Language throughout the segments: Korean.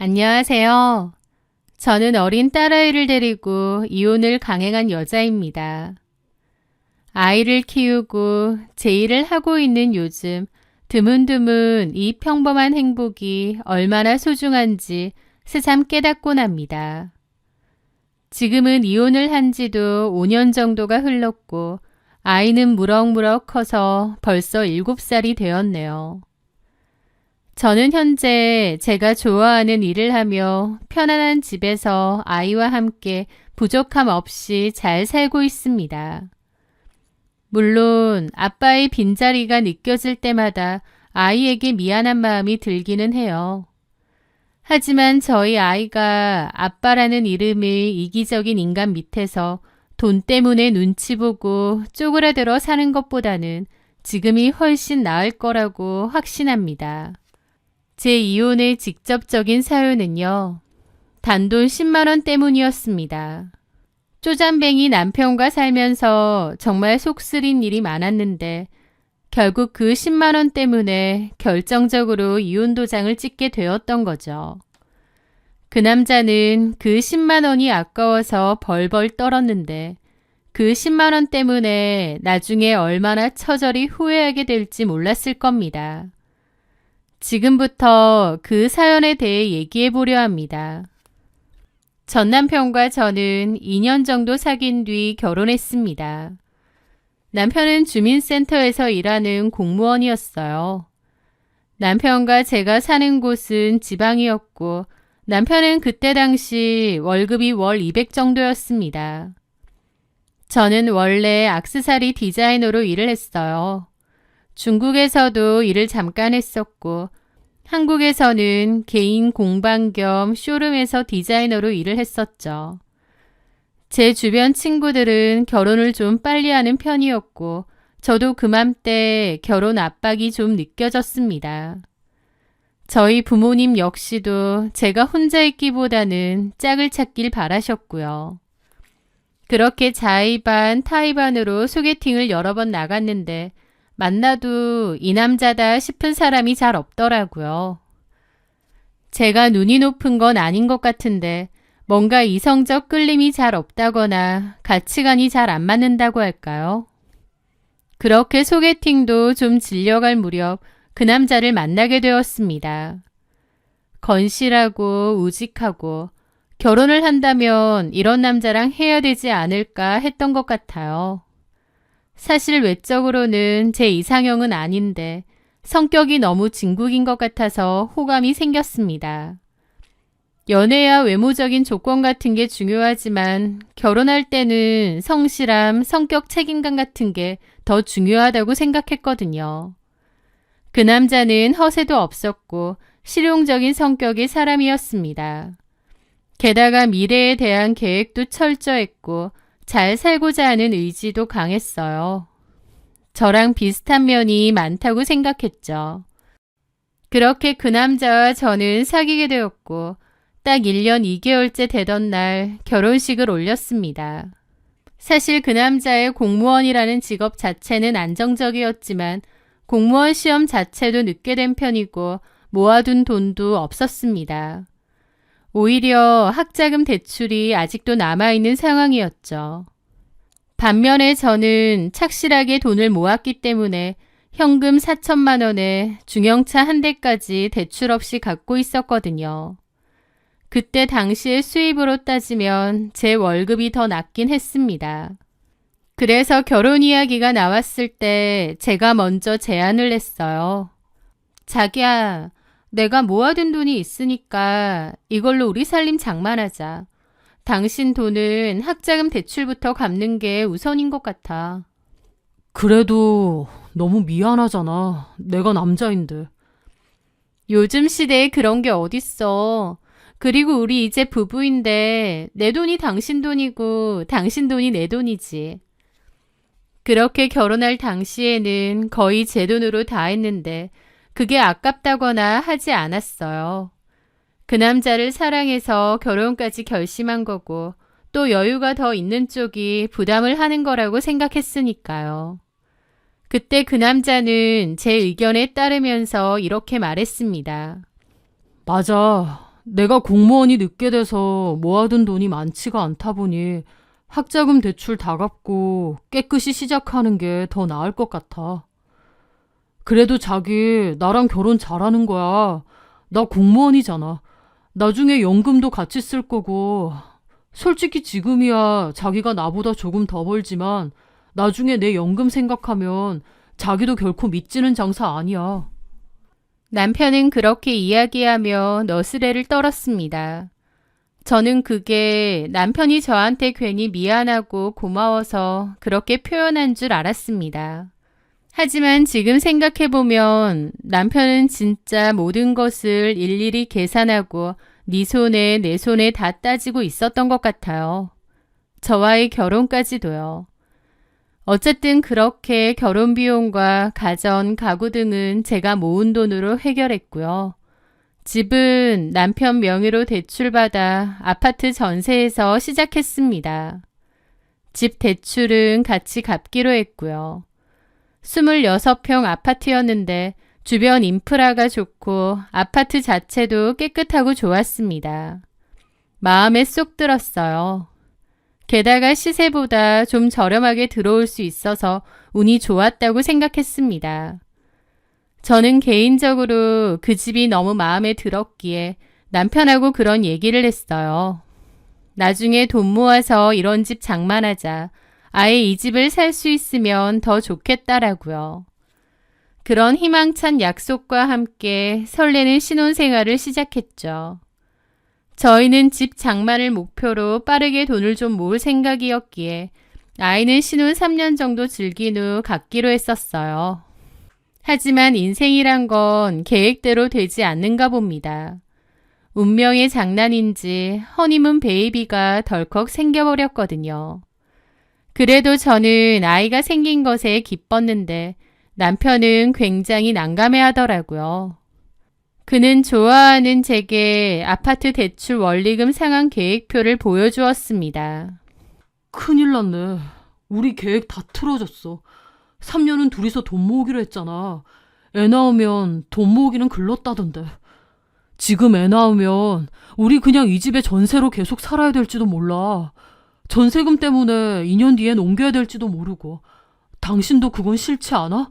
안녕하세요. 저는 어린 딸아이를 데리고 이혼을 강행한 여자입니다. 아이를 키우고 제 일을 하고 있는 요즘 드문드문 이 평범한 행복이 얼마나 소중한지 새삼 깨닫곤 합니다. 지금은 이혼을 한 지도 5년 정도가 흘렀고 아이는 무럭무럭 커서 벌써 7살이 되었네요. 저는 현재 제가 좋아하는 일을 하며 편안한 집에서 아이와 함께 부족함 없이 잘 살고 있습니다. 물론 아빠의 빈자리가 느껴질 때마다 아이에게 미안한 마음이 들기는 해요. 하지만 저희 아이가 아빠라는 이름의 이기적인 인간 밑에서 돈 때문에 눈치 보고 쪼그라들어 사는 것보다는 지금이 훨씬 나을 거라고 확신합니다. 제 이혼의 직접적인 사유는요. 단돈 10만 원 때문이었습니다. 쪼잔뱅이 남편과 살면서 정말 속쓰린 일이 많았는데 결국 그 10만 원 때문에 결정적으로 이혼 도장을 찍게 되었던 거죠. 그 남자는 그 10만 원이 아까워서 벌벌 떨었는데 그 10만 원 때문에 나중에 얼마나 처절히 후회하게 될지 몰랐을 겁니다. 지금부터 그 사연에 대해 얘기해 보려 합니다. 전 남편과 저는 2년 정도 사귄 뒤 결혼했습니다. 남편은 주민센터에서 일하는 공무원이었어요. 남편과 제가 사는 곳은 지방이었고 남편은 그때 당시 월급이 월 200 정도였습니다. 저는 원래 액세서리 디자이너로 일을 했어요. 중국에서도 일을 잠깐 했었고 한국에서는 개인 공방 겸 쇼룸에서 디자이너로 일을 했었죠. 제 주변 친구들은 결혼을 좀 빨리 하는 편이었고 저도 그맘때 결혼 압박이 좀 느껴졌습니다. 저희 부모님 역시도 제가 혼자 있기보다는 짝을 찾길 바라셨고요. 그렇게 자의 반 타의 반으로 소개팅을 여러 번 나갔는데 만나도 이 남자다 싶은 사람이 잘 없더라고요. 제가 눈이 높은 건 아닌 것 같은데 뭔가 이성적 끌림이 잘 없다거나 가치관이 잘 안 맞는다고 할까요? 그렇게 소개팅도 좀 질려갈 무렵 그 남자를 만나게 되었습니다. 건실하고 우직하고 결혼을 한다면 이런 남자랑 해야 되지 않을까 했던 것 같아요. 사실 외적으로는 제 이상형은 아닌데 성격이 너무 진국인 것 같아서 호감이 생겼습니다. 연애야 외모적인 조건 같은 게 중요하지만 결혼할 때는 성실함, 성격 책임감 같은 게 더 중요하다고 생각했거든요. 그 남자는 허세도 없었고 실용적인 성격의 사람이었습니다. 게다가 미래에 대한 계획도 철저했고 잘 살고자 하는 의지도 강했어요. 저랑 비슷한 면이 많다고 생각했죠. 그렇게 그 남자와 저는 사귀게 되었고 딱 1년 2개월째 되던 날 결혼식을 올렸습니다. 사실 그 남자의 공무원이라는 직업 자체는 안정적이었지만 공무원 시험 자체도 늦게 된 편이고 모아둔 돈도 없었습니다. 오히려 학자금 대출이 아직도 남아있는 상황이었죠. 반면에 저는 착실하게 돈을 모았기 때문에 현금 4천만 원에 중형차 한 대까지 대출 없이 갖고 있었거든요. 그때 당시의 수입으로 따지면 제 월급이 더 낮긴 했습니다. 그래서 결혼 이야기가 나왔을 때 제가 먼저 제안을 했어요. 자기야, 내가 모아둔 돈이 있으니까 이걸로 우리 살림 장만하자. 당신 돈은 학자금 대출부터 갚는 게 우선인 것 같아. 그래도 너무 미안하잖아. 내가 남자인데. 요즘 시대에 그런 게 어딨어. 그리고 우리 이제 부부인데 내 돈이 당신 돈이고 당신 돈이 내 돈이지. 그렇게 결혼할 당시에는 거의 제 돈으로 다 했는데 그게 아깝다거나 하지 않았어요. 그 남자를 사랑해서 결혼까지 결심한 거고 또 여유가 더 있는 쪽이 부담을 하는 거라고 생각했으니까요. 그때 그 남자는 제 의견에 따르면서 이렇게 말했습니다. 맞아. 내가 공무원이 늦게 돼서 모아둔 돈이 많지가 않다 보니 학자금 대출 다 갚고 깨끗이 시작하는 게 더 나을 것 같아. 그래도 자기 나랑 결혼 잘하는 거야. 나 공무원이잖아. 나중에 연금도 같이 쓸 거고 솔직히 지금이야 자기가 나보다 조금 더 벌지만 나중에 내 연금 생각하면 자기도 결코 믿지는 장사 아니야. 남편은 그렇게 이야기하며 너스레를 떨었습니다. 저는 그게 남편이 저한테 괜히 미안하고 고마워서 그렇게 표현한 줄 알았습니다. 하지만 지금 생각해보면 남편은 진짜 모든 것을 일일이 계산하고 네 손에 내 손에 다 따지고 있었던 것 같아요. 저와의 결혼까지도요. 어쨌든 그렇게 결혼 비용과 가전, 가구 등은 제가 모은 돈으로 해결했고요. 집은 남편 명의로 대출받아 아파트 전세에서 시작했습니다. 집 대출은 같이 갚기로 했고요. 26평 아파트였는데 주변 인프라가 좋고 아파트 자체도 깨끗하고 좋았습니다. 마음에 쏙 들었어요. 게다가 시세보다 좀 저렴하게 들어올 수 있어서 운이 좋았다고 생각했습니다. 저는 개인적으로 그 집이 너무 마음에 들었기에 남편하고 그런 얘기를 했어요. 나중에 돈 모아서 이런 집 장만하자. 아예 이 집을 살 수 있으면 더 좋겠다라고요. 그런 희망찬 약속과 함께 설레는 신혼생활을 시작했죠. 저희는 집 장만을 목표로 빠르게 돈을 좀 모을 생각이었기에 아이는 신혼 3년 정도 즐긴 후 갖기로 했었어요. 하지만 인생이란 건 계획대로 되지 않는가 봅니다. 운명의 장난인지 허니문 베이비가 덜컥 생겨버렸거든요. 그래도 저는 아이가 생긴 것에 기뻤는데 남편은 굉장히 난감해하더라고요. 그는 좋아하는 제게 아파트 대출 원리금 상환 계획표를 보여주었습니다. 큰일 났네. 우리 계획 다 틀어졌어. 3년은 둘이서 돈 모으기로 했잖아. 애 낳으면 돈 모으기는 글렀다던데. 지금 애 낳으면 우리 그냥 이 집에 전세로 계속 살아야 될지도 몰라. 전세금 때문에 2년 뒤엔 옮겨야 될지도 모르고. 당신도 그건 싫지 않아?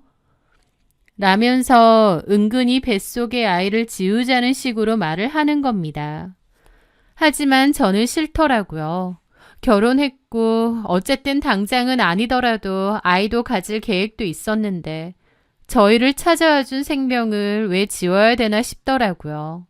라면서 은근히 뱃속에 아이를 지우자는 식으로 말을 하는 겁니다. 하지만 저는 싫더라고요. 결혼했고 어쨌든 당장은 아니더라도 아이도 가질 계획도 있었는데 저희를 찾아와 준 생명을 왜 지워야 되나 싶더라고요.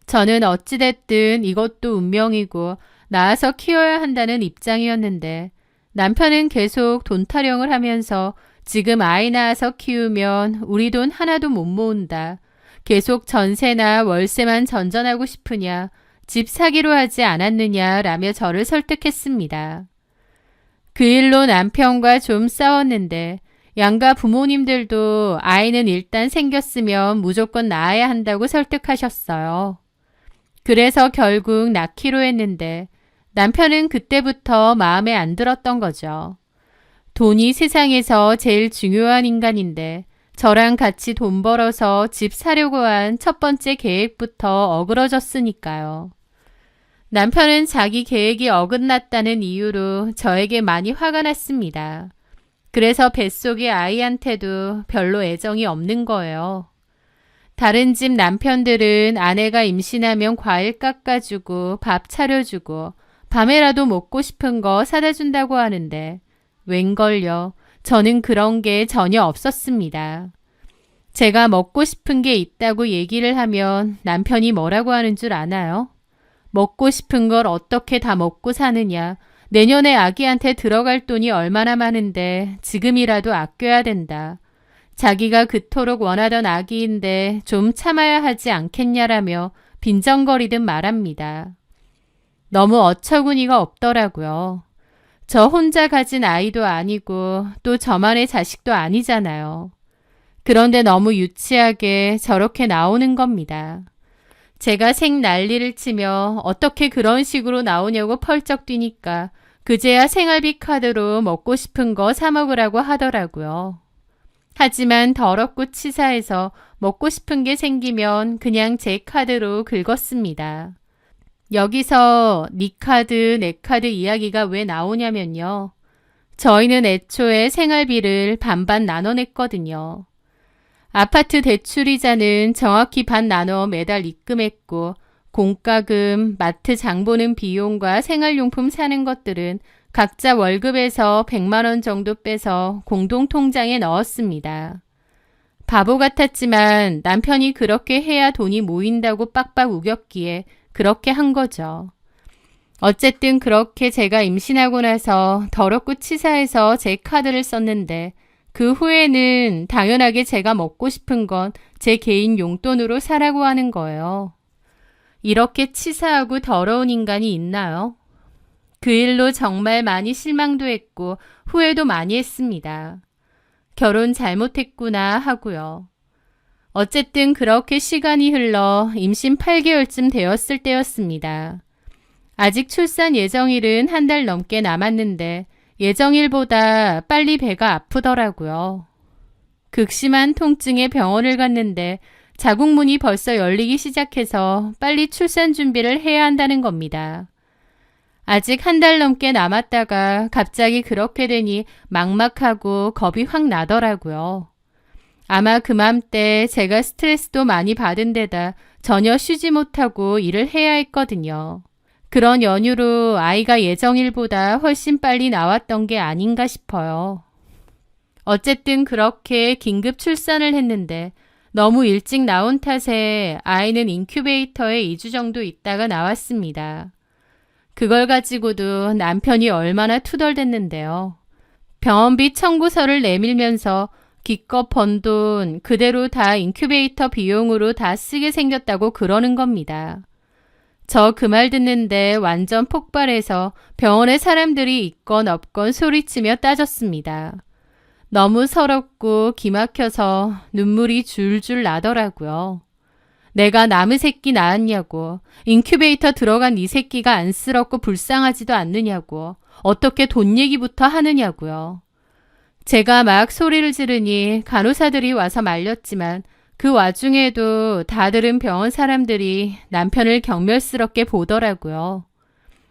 저는 어찌됐든 이것도 운명이고 낳아서 키워야 한다는 입장이었는데 남편은 계속 돈 타령을 하면서 지금 아이 낳아서 키우면 우리 돈 하나도 못 모은다. 계속 전세나 월세만 전전하고 싶으냐. 집 사기로 하지 않았느냐라며 저를 설득했습니다. 그 일로 남편과 좀 싸웠는데 양가 부모님들도 아이는 일단 생겼으면 무조건 낳아야 한다고 설득하셨어요. 그래서 결국 낳기로 했는데 남편은 그때부터 마음에 안 들었던 거죠. 돈이 세상에서 제일 중요한 인간인데 저랑 같이 돈 벌어서 집 사려고 한 첫 번째 계획부터 어그러졌으니까요. 남편은 자기 계획이 어긋났다는 이유로 저에게 많이 화가 났습니다. 그래서 뱃속의 아이한테도 별로 애정이 없는 거예요. 다른 집 남편들은 아내가 임신하면 과일 깎아주고 밥 차려주고 밤에라도 먹고 싶은 거 사다 준다고 하는데 웬걸요. 저는 그런 게 전혀 없었습니다. 제가 먹고 싶은 게 있다고 얘기를 하면 남편이 뭐라고 하는 줄 아나요? 먹고 싶은 걸 어떻게 다 먹고 사느냐. 내년에 아기한테 들어갈 돈이 얼마나 많은데 지금이라도 아껴야 된다. 자기가 그토록 원하던 아기인데 좀 참아야 하지 않겠냐라며 빈정거리듯 말합니다. 너무 어처구니가 없더라고요. 저 혼자 가진 아이도 아니고 또 저만의 자식도 아니잖아요. 그런데 너무 유치하게 저렇게 나오는 겁니다. 제가 생 난리를 치며 어떻게 그런 식으로 나오냐고 펄쩍 뛰니까 그제야 생활비 카드로 먹고 싶은 거 사 먹으라고 하더라고요. 하지만 더럽고 치사해서 먹고 싶은 게 생기면 그냥 제 카드로 긁었습니다. 여기서 네 카드, 내 카드 이야기가 왜 나오냐면요. 저희는 애초에 생활비를 반반 나눠냈거든요. 아파트 대출이자는 정확히 반 나눠 매달 입금했고 공과금, 마트 장 보는 비용과 생활용품 사는 것들은 각자 월급에서 100만 원 정도 빼서 공동 통장에 넣었습니다. 바보 같았지만 남편이 그렇게 해야 돈이 모인다고 빡빡 우겼기에 그렇게 한 거죠. 어쨌든 그렇게 제가 임신하고 나서 더럽고 치사해서 제 카드를 썼는데 그 후에는 당연하게 제가 먹고 싶은 건 제 개인 용돈으로 사라고 하는 거예요. 이렇게 치사하고 더러운 인간이 있나요? 그 일로 정말 많이 실망도 했고 후회도 많이 했습니다. 결혼 잘못했구나 하고요. 어쨌든 그렇게 시간이 흘러 임신 8개월쯤 되었을 때였습니다. 아직 출산 예정일은 한 달 넘게 남았는데 예정일보다 빨리 배가 아프더라고요. 극심한 통증에 병원을 갔는데 자궁문이 벌써 열리기 시작해서 빨리 출산 준비를 해야 한다는 겁니다. 아직 한 달 넘게 남았다가 갑자기 그렇게 되니 막막하고 겁이 확 나더라고요. 아마 그맘때 제가 스트레스도 많이 받은 데다 전혀 쉬지 못하고 일을 해야 했거든요. 그런 연유로 아이가 예정일보다 훨씬 빨리 나왔던 게 아닌가 싶어요. 어쨌든 그렇게 긴급 출산을 했는데 너무 일찍 나온 탓에 아이는 인큐베이터에 2주 정도 있다가 나왔습니다. 그걸 가지고도 남편이 얼마나 투덜댔는데요. 병원비 청구서를 내밀면서 기껏 번 돈 그대로 다 인큐베이터 비용으로 다 쓰게 생겼다고 그러는 겁니다. 저 그 말 듣는데 완전 폭발해서 병원에 사람들이 있건 없건 소리치며 따졌습니다. 너무 서럽고 기막혀서 눈물이 줄줄 나더라고요. 내가 남의 새끼 낳았냐고, 인큐베이터 들어간 이 새끼가 안쓰럽고 불쌍하지도 않느냐고, 어떻게 돈 얘기부터 하느냐고요. 제가 막 소리를 지르니 간호사들이 와서 말렸지만 그 와중에도 다들은 병원 사람들이 남편을 경멸스럽게 보더라고요.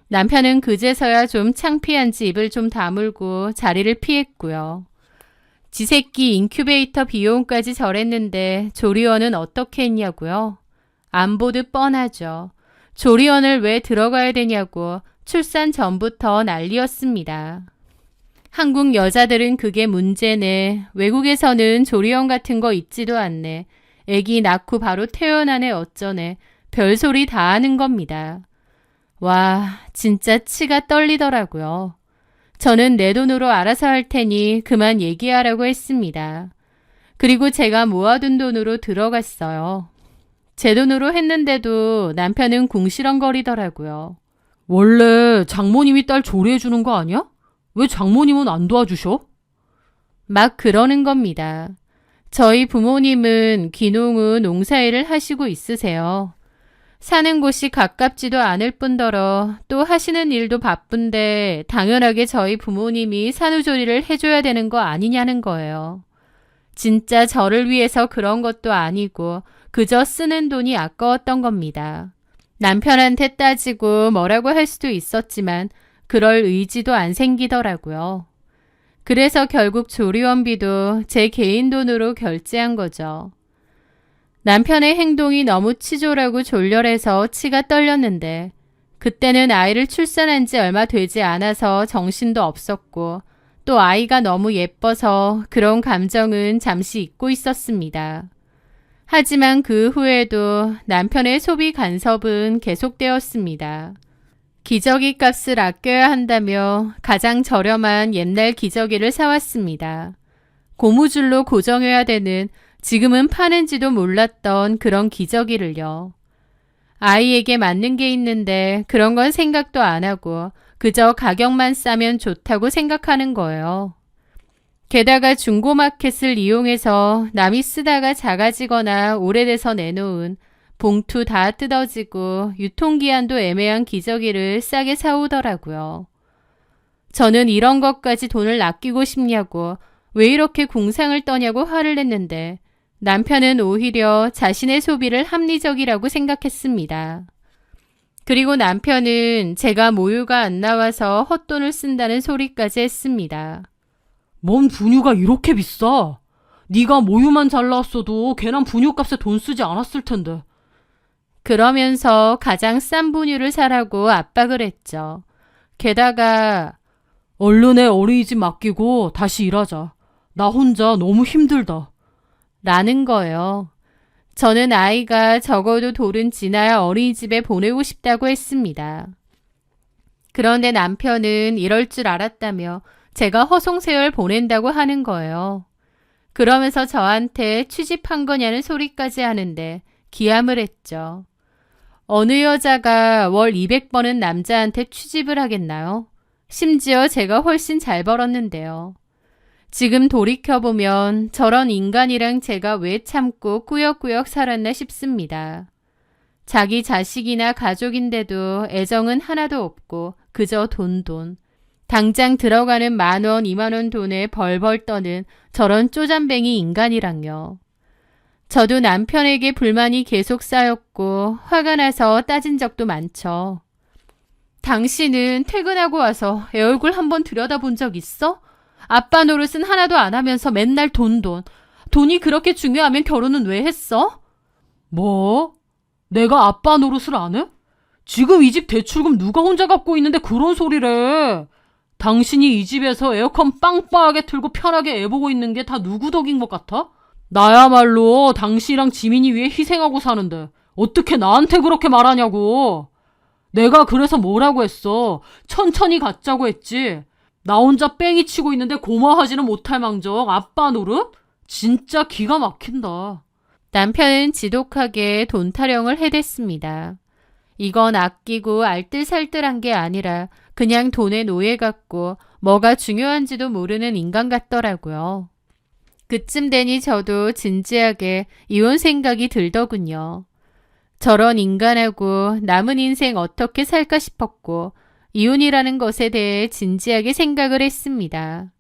남편은 그제서야 좀 창피한지 입을 좀 다물고 자리를 피했고요. 지 새끼 인큐베이터 비용까지 절했는데 조리원은 어떻게 했냐고요? 안 보듯 뻔하죠. 조리원을 왜 들어가야 되냐고 출산 전부터 난리였습니다. 한국 여자들은 그게 문제네. 외국에서는 조리원 같은 거 있지도 않네. 애기 낳고 바로 퇴원하네 어쩌네. 별소리 다 하는 겁니다. 와, 진짜 치가 떨리더라고요. 저는 내 돈으로 알아서 할 테니 그만 얘기하라고 했습니다. 그리고 제가 모아둔 돈으로 들어갔어요. 제 돈으로 했는데도 남편은 궁시렁거리더라고요. 원래 장모님이 딸 조리해주는 거 아니야? 왜 장모님은 안 도와주셔? 막 그러는 겁니다. 저희 부모님은 귀농 후 농사일을 하시고 있으세요. 사는 곳이 가깝지도 않을 뿐더러 또 하시는 일도 바쁜데 당연하게 저희 부모님이 산후조리를 해줘야 되는 거 아니냐는 거예요. 진짜 저를 위해서 그런 것도 아니고 그저 쓰는 돈이 아까웠던 겁니다. 남편한테 따지고 뭐라고 할 수도 있었지만 그럴 의지도 안 생기더라고요. 그래서 결국 조리원비도 제 개인 돈으로 결제한 거죠. 남편의 행동이 너무 치졸하고 졸렬해서 치가 떨렸는데 그때는 아이를 출산한 지 얼마 되지 않아서 정신도 없었고 또 아이가 너무 예뻐서 그런 감정은 잠시 잊고 있었습니다. 하지만 그 후에도 남편의 소비 간섭은 계속되었습니다. 기저귀 값을 아껴야 한다며 가장 저렴한 옛날 기저귀를 사왔습니다. 고무줄로 고정해야 되는 지금은 파는지도 몰랐던 그런 기저귀를요. 아이에게 맞는 게 있는데 그런 건 생각도 안 하고 그저 가격만 싸면 좋다고 생각하는 거예요. 게다가 중고마켓을 이용해서 남이 쓰다가 작아지거나 오래돼서 내놓은 봉투 다 뜯어지고 유통기한도 애매한 기저귀를 싸게 사오더라고요. 저는 이런 것까지 돈을 아끼고 싶냐고 왜 이렇게 궁상을 떠냐고 화를 냈는데 남편은 오히려 자신의 소비를 합리적이라고 생각했습니다. 그리고 남편은 제가 모유가 안 나와서 헛돈을 쓴다는 소리까지 했습니다. 뭔 분유가 이렇게 비싸? 네가 모유만 잘 나왔어도 걔랑 분유값에 돈 쓰지 않았을 텐데. 그러면서 가장 싼 분유를 사라고 압박을 했죠. 게다가 얼른 애 어린이집 맡기고 다시 일하자. 나 혼자 너무 힘들다. 라는 거예요. 저는 아이가 적어도 돌은 지나야 어린이집에 보내고 싶다고 했습니다. 그런데 남편은 이럴 줄 알았다며 제가 허송세월 보낸다고 하는 거예요. 그러면서 저한테 취직한 거냐는 소리까지 하는데 기함을 했죠. 어느 여자가 월 200번은 남자한테 취집을 하겠나요? 심지어 제가 훨씬 잘 벌었는데요. 지금 돌이켜보면 저런 인간이랑 제가 왜 참고 꾸역꾸역 살았나 싶습니다. 자기 자식이나 가족인데도 애정은 하나도 없고 그저 돈. 당장 들어가는 10,000원, 20,000원 돈에 벌벌 떠는 저런 쪼잔뱅이 인간이랑요. 저도 남편에게 불만이 계속 쌓였고 화가 나서 따진 적도 많죠. 당신은 퇴근하고 와서 애 얼굴 한번 들여다본 적 있어? 아빠 노릇은 하나도 안 하면서 맨날 돈. 돈이 그렇게 중요하면 결혼은 왜 했어? 뭐? 내가 아빠 노릇을 안 해? 지금 이 집 대출금 누가 혼자 갖고 있는데 그런 소리래. 당신이 이 집에서 에어컨 빵빵하게 틀고 편하게 애 보고 있는 게 다 누구 덕인 것 같아? 나야말로 당신이랑 지민이 위해 희생하고 사는데 어떻게 나한테 그렇게 말하냐고. 내가 그래서 뭐라고 했어. 천천히 갖자고 했지. 나 혼자 뺑이 치고 있는데 고마워하지는 못할 망정 아빠 노릇? 진짜 기가 막힌다. 남편은 지독하게 돈 타령을 해댔습니다. 이건 아끼고 알뜰살뜰한 게 아니라 그냥 돈의 노예 같고 뭐가 중요한지도 모르는 인간 같더라고요. 그쯤 되니 저도 진지하게 이혼 생각이 들더군요. 저런 인간하고 남은 인생 어떻게 살까 싶었고 이혼이라는 것에 대해 진지하게 생각을 했습니다.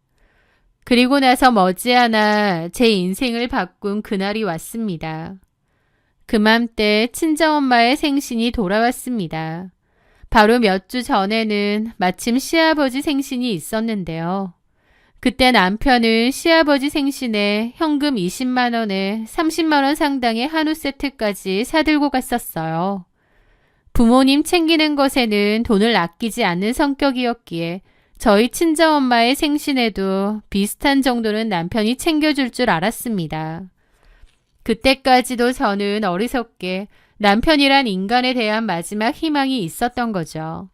그리고 나서 머지않아 제 인생을 바꾼 그날이 왔습니다. 그맘때 친정엄마의 생신이 돌아왔습니다. 바로 몇 주 전에는 마침 시아버지 생신이 있었는데요. 그때 남편은 시아버지 생신에 현금 20만 원에 30만 원 상당의 한우 세트까지 사들고 갔었어요. 부모님 챙기는 것에는 돈을 아끼지 않는 성격이었기에 저희 친정엄마의 생신에도 비슷한 정도는 남편이 챙겨줄 줄 알았습니다. 그때까지도 저는 어리석게 남편이란 인간에 대한 마지막 희망이 있었던 거죠.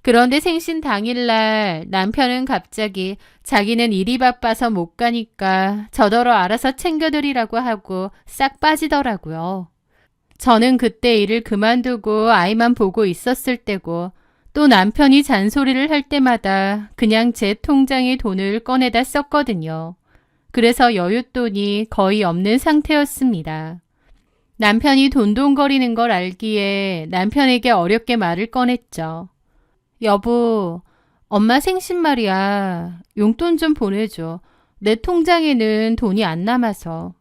그런데 생신 당일날 남편은 갑자기 자기는 일이 바빠서 못 가니까 저더러 알아서 챙겨드리라고 하고 싹 빠지더라고요. 저는 그때 일을 그만두고 아이만 보고 있었을 때고 또 남편이 잔소리를 할 때마다 그냥 제 통장에 돈을 꺼내다 썼거든요. 그래서 여윳돈이 거의 없는 상태였습니다. 남편이 돈돈거리는 걸 알기에 남편에게 어렵게 말을 꺼냈죠. 여보, 엄마 생신 말이야. 용돈 좀 보내줘. 내 통장에는 돈이 안 남아서.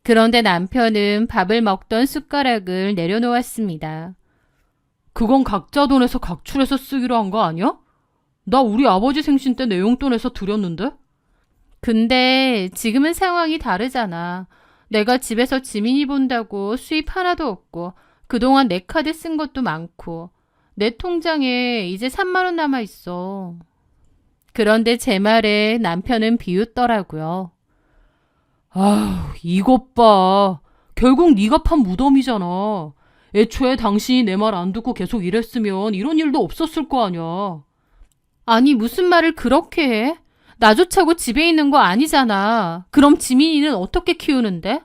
그런데 남편은 밥을 먹던 숟가락을 내려놓았습니다. 그건 각자 돈에서 각출해서 쓰기로 한 거 아니야? 나 우리 아버지 생신 때 내 용돈에서 드렸는데? 근데 지금은 상황이 다르잖아. 내가 집에서 지민이 본다고 수입 하나도 없고 그동안 내 카드 쓴 것도 많고 내 통장에 이제 3만 원 남아 있어. 그런데 제 말에 남편은 비웃더라고요. 아휴, 이것 봐. 결국 네가 판 무덤이잖아. 애초에 당신이 내 말 안 듣고 계속 이랬으면 이런 일도 없었을 거 아니야. 아니 무슨 말을 그렇게 해? 나조차고 집에 있는 거 아니잖아. 그럼 지민이는 어떻게 키우는데?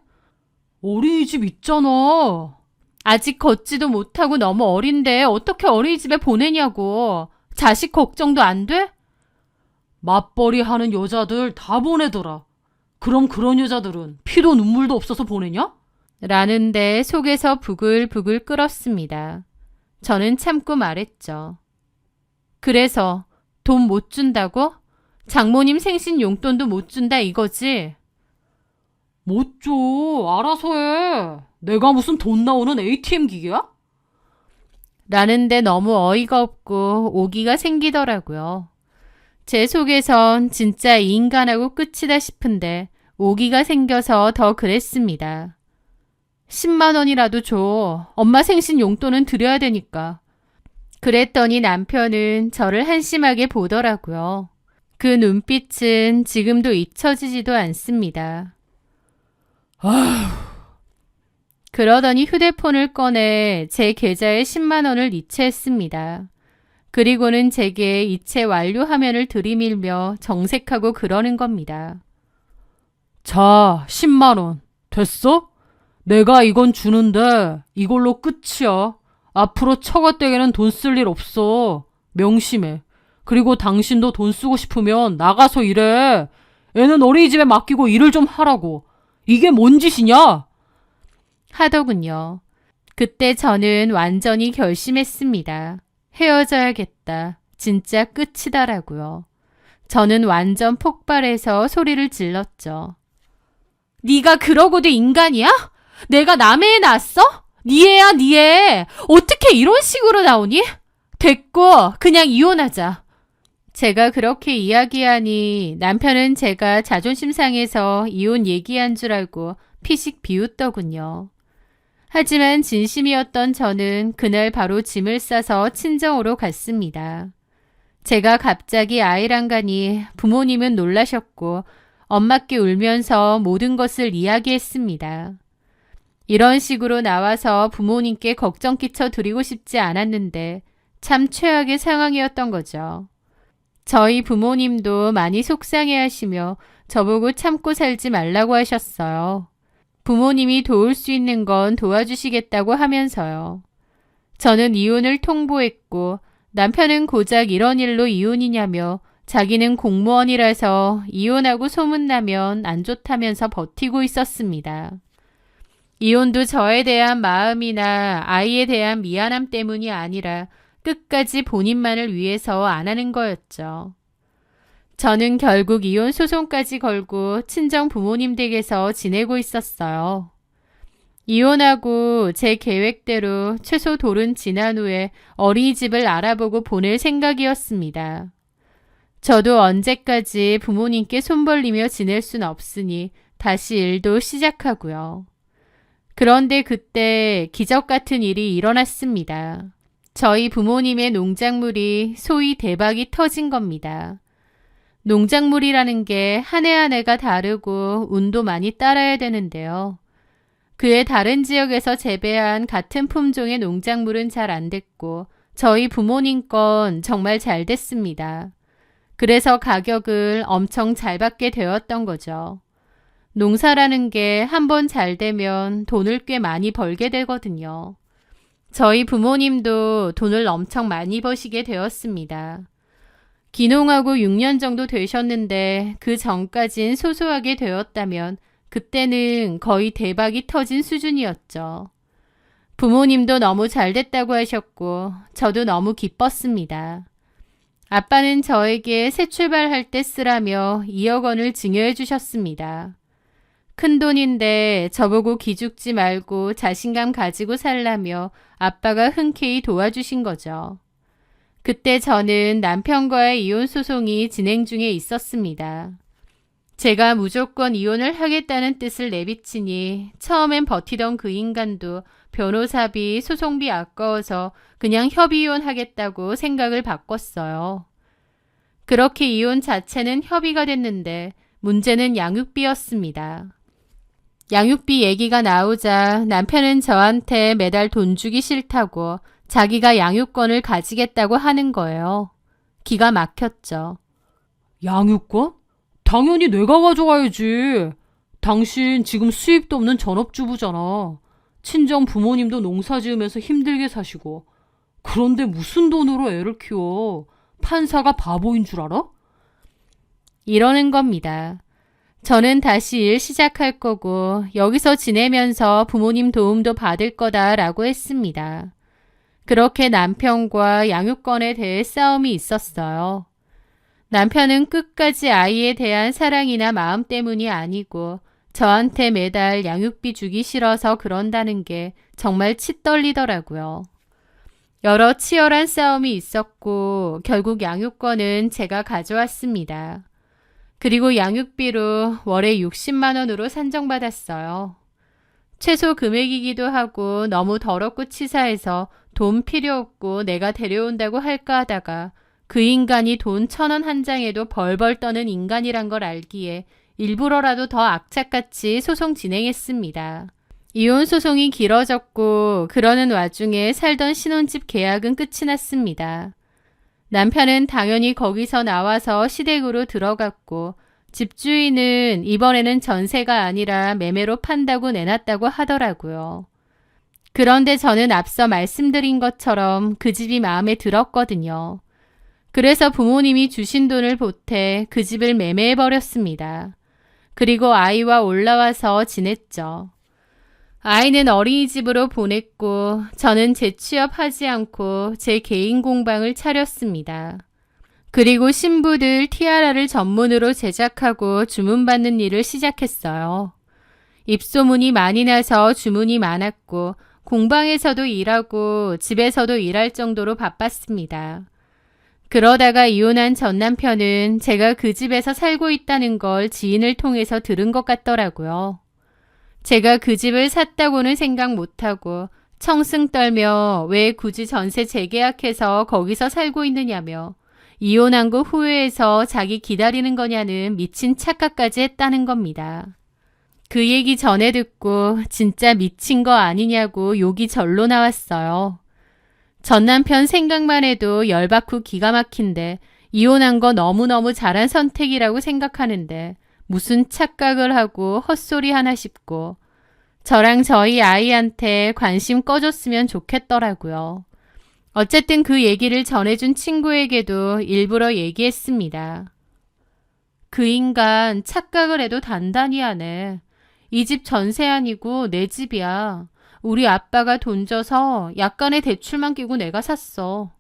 어린이집 있잖아. 아직 걷지도 못하고 너무 어린데 어떻게 어린이집에 보내냐고. 자식 걱정도 안 돼? 맞벌이 하는 여자들 다 보내더라. 그럼 그런 여자들은 피도 눈물도 없어서 보내냐? 라는데 속에서 부글부글 끓었습니다. 저는 참고 말했죠. 그래서 돈 못 준다고? 장모님 생신 용돈도 못 준다 이거지? 못 줘. 알아서 해. 내가 무슨 돈 나오는 ATM 기계야? 라는데 너무 어이가 없고 오기가 생기더라고요. 제 속에선 진짜 이 인간하고 끝이다 싶은데 오기가 생겨서 더 그랬습니다. 10만 원이라도 줘. 엄마 생신 용돈은 드려야 되니까. 그랬더니 남편은 저를 한심하게 보더라고요. 그 눈빛은 지금도 잊혀지지도 않습니다. 그러더니 휴대폰을 꺼내 제 계좌에 10만 원을 이체했습니다. 그리고는 제게 이체 완료 화면을 들이밀며 정색하고 그러는 겁니다. 자, 10만 원. 됐어? 내가 이건 주는데 이걸로 끝이야. 앞으로 처가댁에는 돈 쓸 일 없어. 명심해. 그리고 당신도 돈 쓰고 싶으면 나가서 일해. 애는 어린이집에 맡기고 일을 좀 하라고. 이게 뭔 짓이냐? 하더군요. 그때 저는 완전히 결심했습니다. 헤어져야겠다. 진짜 끝이다라고요. 저는 완전 폭발해서 소리를 질렀죠. 네가 그러고도 인간이야? 내가 남의 애 낳았어? 네 애야, 네 애. 어떻게 이런 식으로 나오니? 됐고 그냥 이혼하자. 제가 그렇게 이야기하니 남편은 제가 자존심 상해서 이혼 얘기한 줄 알고 피식 비웃더군요. 하지만 진심이었던 저는 그날 바로 짐을 싸서 친정으로 갔습니다. 제가 갑자기 아이랑 가니 부모님은 놀라셨고 엄마께 울면서 모든 것을 이야기했습니다. 이런 식으로 나와서 부모님께 걱정 끼쳐 드리고 싶지 않았는데 참 최악의 상황이었던 거죠. 저희 부모님도 많이 속상해하시며 저보고 참고 살지 말라고 하셨어요. 부모님이 도울 수 있는 건 도와주시겠다고 하면서요. 저는 이혼을 통보했고 남편은 고작 이런 일로 이혼이냐며 자기는 공무원이라서 이혼하고 소문나면 안 좋다면서 버티고 있었습니다. 이혼도 저에 대한 마음이나 아이에 대한 미안함 때문이 아니라 끝까지 본인만을 위해서 안 하는 거였죠. 저는 결국 이혼 소송까지 걸고 친정 부모님 댁에서 지내고 있었어요. 이혼하고 제 계획대로 최소 돌은 지난 후에 어린이집을 알아보고 보낼 생각이었습니다. 저도 언제까지 부모님께 손 벌리며 지낼 순 없으니 다시 일도 시작하고요. 그런데 그때 기적 같은 일이 일어났습니다. 저희 부모님의 농작물이 소위 대박이 터진 겁니다. 농작물이라는 게 한 해 한 해가 다르고 운도 많이 따라야 되는데요. 그의 다른 지역에서 재배한 같은 품종의 농작물은 잘 안 됐고 저희 부모님 건 정말 잘 됐습니다. 그래서 가격을 엄청 잘 받게 되었던 거죠. 농사라는 게 한 번 잘 되면 돈을 꽤 많이 벌게 되거든요. 저희 부모님도 돈을 엄청 많이 버시게 되었습니다. 귀농하고 6년 정도 되셨는데 그 전까진 소소하게 되었다면 그때는 거의 대박이 터진 수준이었죠. 부모님도 너무 잘 됐다고 하셨고 저도 너무 기뻤습니다. 아빠는 저에게 새 출발할 때 쓰라며 2억 원을 증여해 주셨습니다. 큰 돈인데 저보고 기죽지 말고 자신감 가지고 살라며 아빠가 흔쾌히 도와주신 거죠. 그때 저는 남편과의 이혼 소송이 진행 중에 있었습니다. 제가 무조건 이혼을 하겠다는 뜻을 내비치니 처음엔 버티던 그 인간도 변호사비, 소송비 아까워서 그냥 협의 이혼하겠다고 생각을 바꿨어요. 그렇게 이혼 자체는 협의가 됐는데 문제는 양육비였습니다. 양육비 얘기가 나오자 남편은 저한테 매달 돈 주기 싫다고 자기가 양육권을 가지겠다고 하는 거예요. 기가 막혔죠. 양육권? 당연히 내가 가져가야지. 당신 지금 수입도 없는 전업주부잖아. 친정 부모님도 농사 지으면서 힘들게 사시고. 그런데 무슨 돈으로 애를 키워? 판사가 바보인 줄 알아? 이러는 겁니다. 저는 다시 일 시작할 거고 여기서 지내면서 부모님 도움도 받을 거다라고 했습니다. 그렇게 남편과 양육권에 대해 싸움이 있었어요. 남편은 끝까지 아이에 대한 사랑이나 마음 때문이 아니고 저한테 매달 양육비 주기 싫어서 그런다는 게 정말 치 떨리더라고요. 여러 치열한 싸움이 있었고 결국 양육권은 제가 가져왔습니다. 그리고 양육비로 월에 60만 원으로 산정받았어요. 최소 금액이기도 하고 너무 더럽고 치사해서 돈 필요 없고 내가 데려온다고 할까 하다가 그 인간이 돈 1,000원 한 장에도 벌벌 떠는 인간이란 걸 알기에 일부러라도 더 악착같이 소송 진행했습니다. 이혼 소송이 길어졌고 그러는 와중에 살던 신혼집 계약은 끝이 났습니다. 남편은 당연히 거기서 나와서 시댁으로 들어갔고 집주인은 이번에는 전세가 아니라 매매로 판다고 내놨다고 하더라고요. 그런데 저는 앞서 말씀드린 것처럼 그 집이 마음에 들었거든요. 그래서 부모님이 주신 돈을 보태 그 집을 매매해버렸습니다. 그리고 아이와 올라와서 지냈죠. 아이는 어린이집으로 보냈고 저는 재취업하지 않고 제 개인 공방을 차렸습니다. 그리고 신부들 티아라를 전문으로 제작하고 주문받는 일을 시작했어요. 입소문이 많이 나서 주문이 많았고 공방에서도 일하고 집에서도 일할 정도로 바빴습니다. 그러다가 이혼한 전 남편은 제가 그 집에서 살고 있다는 걸 지인을 통해서 들은 것 같더라고요. 제가 그 집을 샀다고는 생각 못하고 청승 떨며 왜 굳이 전세 재계약해서 거기서 살고 있느냐며 이혼한 거 후회해서 자기 기다리는 거냐는 미친 착각까지 했다는 겁니다. 그 얘기 전에 듣고 진짜 미친 거 아니냐고 욕이 절로 나왔어요. 전 남편 생각만 해도 열받고 기가 막힌데 이혼한 거 너무너무 잘한 선택이라고 생각하는데 무슨 착각을 하고 헛소리 하나 싶고 저랑 저희 아이한테 관심 꺼줬으면 좋겠더라고요. 어쨌든 그 얘기를 전해준 친구에게도 일부러 얘기했습니다. 그 인간 착각을 해도 단단히 하네. 이 집 전세 아니고 내 집이야. 우리 아빠가 돈 줘서 약간의 대출만 끼고 내가 샀어.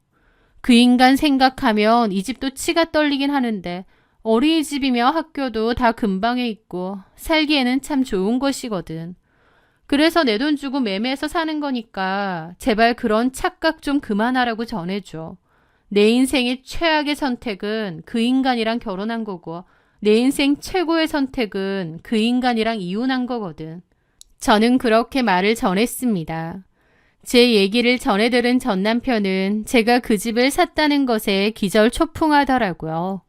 그 인간 생각하면 이 집도 치가 떨리긴 하는데 어린이집이며 학교도 다 근방에 있고 살기에는 참 좋은 곳이거든. 그래서 내 돈 주고 매매해서 사는 거니까 제발 그런 착각 좀 그만하라고 전해줘. 내 인생의 최악의 선택은 그 인간이랑 결혼한 거고 내 인생 최고의 선택은 그 인간이랑 이혼한 거거든. 저는 그렇게 말을 전했습니다. 제 얘기를 전해 들은 전 남편은 제가 그 집을 샀다는 것에 기절초풍하더라고요.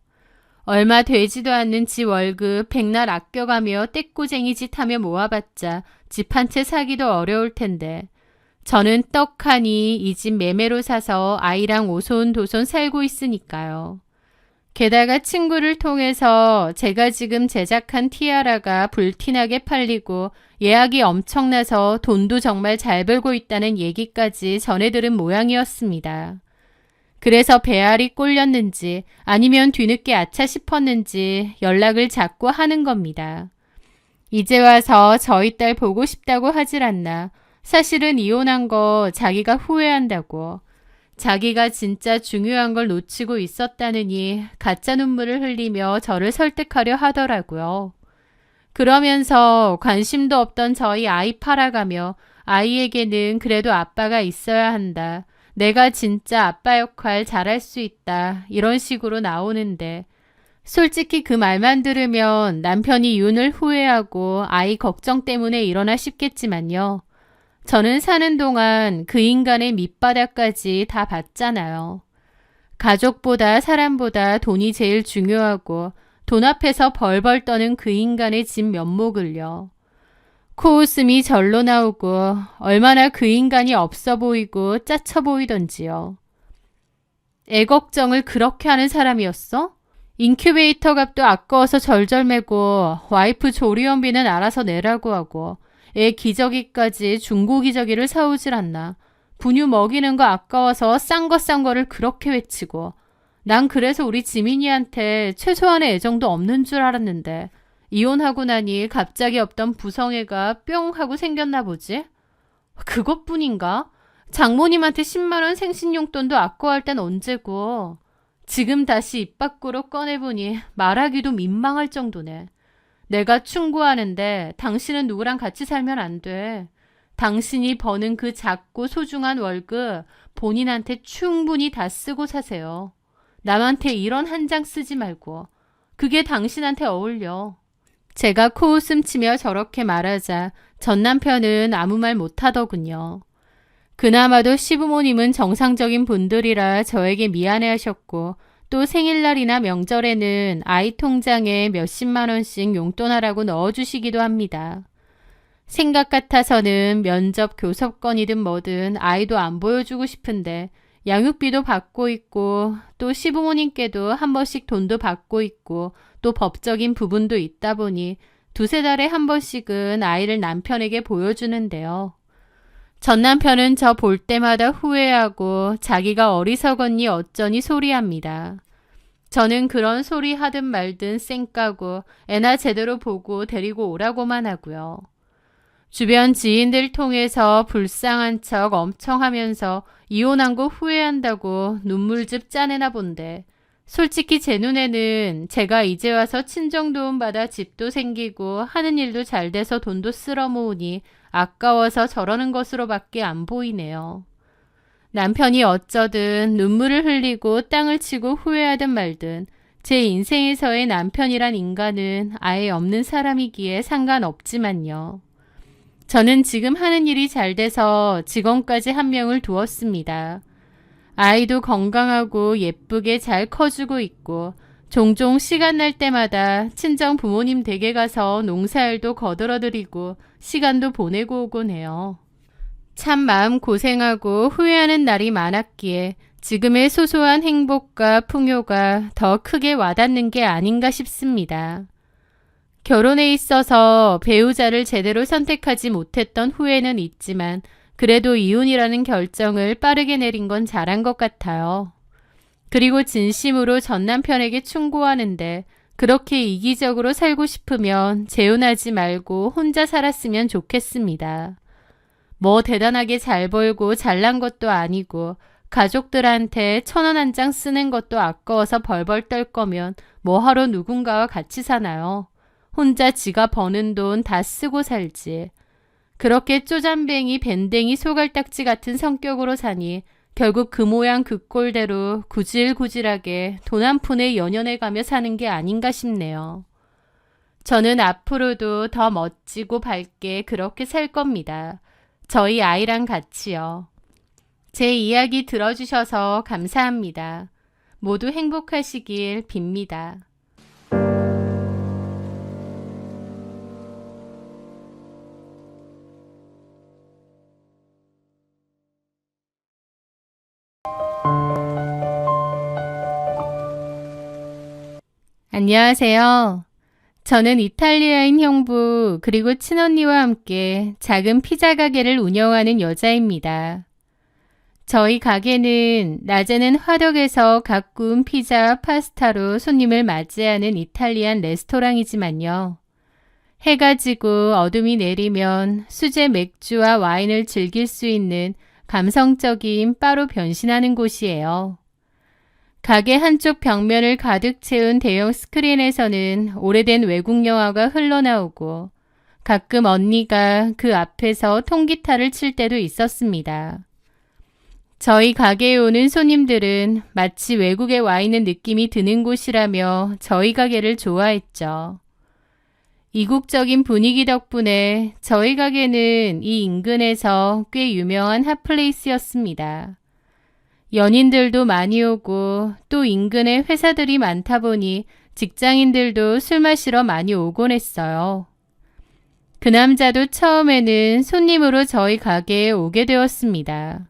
얼마 되지도 않는 지 월급 백날 아껴가며 떼꼬쟁이 짓 하며 모아봤자 집 한 채 사기도 어려울 텐데 저는 떡하니 이 집 매매로 사서 아이랑 오손도손 살고 있으니까요. 게다가 친구를 통해서 제가 지금 제작한 티아라가 불티나게 팔리고 예약이 엄청나서 돈도 정말 잘 벌고 있다는 얘기까지 전해 들은 모양이었습니다. 그래서 배알이 꼴렸는지 아니면 뒤늦게 아차 싶었는지 연락을 자꾸 하는 겁니다. 이제 와서 저희 딸 보고 싶다고 하질 않나. 사실은 이혼한 거 자기가 후회한다고. 자기가 진짜 중요한 걸 놓치고 있었다느니 가짜 눈물을 흘리며 저를 설득하려 하더라고요. 그러면서 관심도 없던 저희 아이 팔아가며 아이에게는 그래도 아빠가 있어야 한다. 내가 진짜 아빠 역할 잘할 수 있다. 이런 식으로 나오는데 솔직히 그 말만 들으면 남편이 이혼을 후회하고 아이 걱정 때문에 일어나 싶겠지만요. 저는 사는 동안 그 인간의 밑바닥까지 다 봤잖아요. 가족보다 사람보다 돈이 제일 중요하고 돈 앞에서 벌벌 떠는 그 인간의 진 면목을요. 코웃음이 절로 나오고 얼마나 그 인간이 없어 보이고 짜쳐 보이던지요. 애 걱정을 그렇게 하는 사람이었어? 인큐베이터 값도 아까워서 절절매고 와이프 조리원비는 알아서 내라고 하고 애 기저귀까지 중고 기저귀를 사오질 않나. 분유 먹이는 거 아까워서 싼 거를 그렇게 외치고 난 그래서 우리 지민이한테 최소한의 애정도 없는 줄 알았는데 이혼하고 나니 갑자기 없던 부성애가 뿅 하고 생겼나 보지? 그것뿐인가? 장모님한테 10만 원 생신용돈도 아까워할 땐 언제고. 지금 다시 입 밖으로 꺼내보니 말하기도 민망할 정도네. 내가 충고하는데 당신은 누구랑 같이 살면 안 돼. 당신이 버는 그 작고 소중한 월급 본인한테 충분히 다 쓰고 사세요. 남한테 이런 한 장 쓰지 말고. 그게 당신한테 어울려. 제가 코웃음 치며 저렇게 말하자 전 남편은 아무 말 못하더군요. 그나마도 시부모님은 정상적인 분들이라 저에게 미안해하셨고 또 생일날이나 명절에는 아이 통장에 몇십만 원씩 용돈하라고 넣어주시기도 합니다. 생각 같아서는 면접 교섭권이든 뭐든 아이도 안 보여주고 싶은데 양육비도 받고 있고 또 시부모님께도 한 번씩 돈도 받고 있고 또 법적인 부분도 있다 보니 두세 달에 한 번씩은 아이를 남편에게 보여주는데요. 전 남편은 저 볼 때마다 후회하고 자기가 어리석었니 어쩌니 소리합니다. 저는 그런 소리 하든 말든 쌩까고 애나 제대로 보고 데리고 오라고만 하고요. 주변 지인들 통해서 불쌍한 척 엄청 하면서 이혼한 거 후회한다고 눈물즙 짜내나 본데 솔직히 제 눈에는 제가 이제 와서 친정도움 받아 집도 생기고 하는 일도 잘 돼서 돈도 쓸어 모으니 아까워서 저러는 것으로밖에 안 보이네요. 남편이 어쩌든 눈물을 흘리고 땅을 치고 후회하든 말든 제 인생에서의 남편이란 인간은 아예 없는 사람이기에 상관없지만요. 저는 지금 하는 일이 잘 돼서 직원까지 한 명을 두었습니다. 아이도 건강하고 예쁘게 잘 커주고 있고 종종 시간 날 때마다 친정 부모님 댁에 가서 농사일도 거들어드리고 시간도 보내고 오곤 해요. 참 마음 고생하고 후회하는 날이 많았기에 지금의 소소한 행복과 풍요가 더 크게 와닿는 게 아닌가 싶습니다. 결혼에 있어서 배우자를 제대로 선택하지 못했던 후회는 있지만 그래도 이혼이라는 결정을 빠르게 내린 건 잘한 것 같아요. 그리고 진심으로 전 남편에게 충고하는데 그렇게 이기적으로 살고 싶으면 재혼하지 말고 혼자 살았으면 좋겠습니다. 뭐 대단하게 잘 벌고 잘난 것도 아니고 가족들한테 1,000원 한 장 쓰는 것도 아까워서 벌벌 떨 거면 뭐하러 누군가와 같이 사나요? 혼자 지가 버는 돈 다 쓰고 살지. 그렇게 쪼잔뱅이 밴댕이 소갈딱지 같은 성격으로 사니 결국 그 모양 그 꼴대로 구질구질하게 돈 한 푼에 연연해가며 사는 게 아닌가 싶네요. 저는 앞으로도 더 멋지고 밝게 그렇게 살 겁니다. 저희 아이랑 같이요. 제 이야기 들어주셔서 감사합니다. 모두 행복하시길 빕니다. 안녕하세요. 저는 이탈리아인 형부 그리고 친언니와 함께 작은 피자 가게를 운영하는 여자입니다. 저희 가게는 낮에는 화덕에서 각 구운 피자와 파스타로 손님을 맞이하는 이탈리안 레스토랑이지만요. 해가 지고 어둠이 내리면 수제 맥주와 와인을 즐길 수 있는 감성적인 바로 변신하는 곳이에요. 가게 한쪽 벽면을 가득 채운 대형 스크린에서는 오래된 외국 영화가 흘러나오고 가끔 언니가 그 앞에서 통기타를 칠 때도 있었습니다. 저희 가게에 오는 손님들은 마치 외국에 와 있는 느낌이 드는 곳이라며 저희 가게를 좋아했죠. 이국적인 분위기 덕분에 저희 가게는 이 인근에서 꽤 유명한 핫플레이스였습니다. 연인들도 많이 오고 또 인근에 회사들이 많다 보니 직장인들도 술 마시러 많이 오곤 했어요. 그 남자도 처음에는 손님으로 저희 가게에 오게 되었습니다.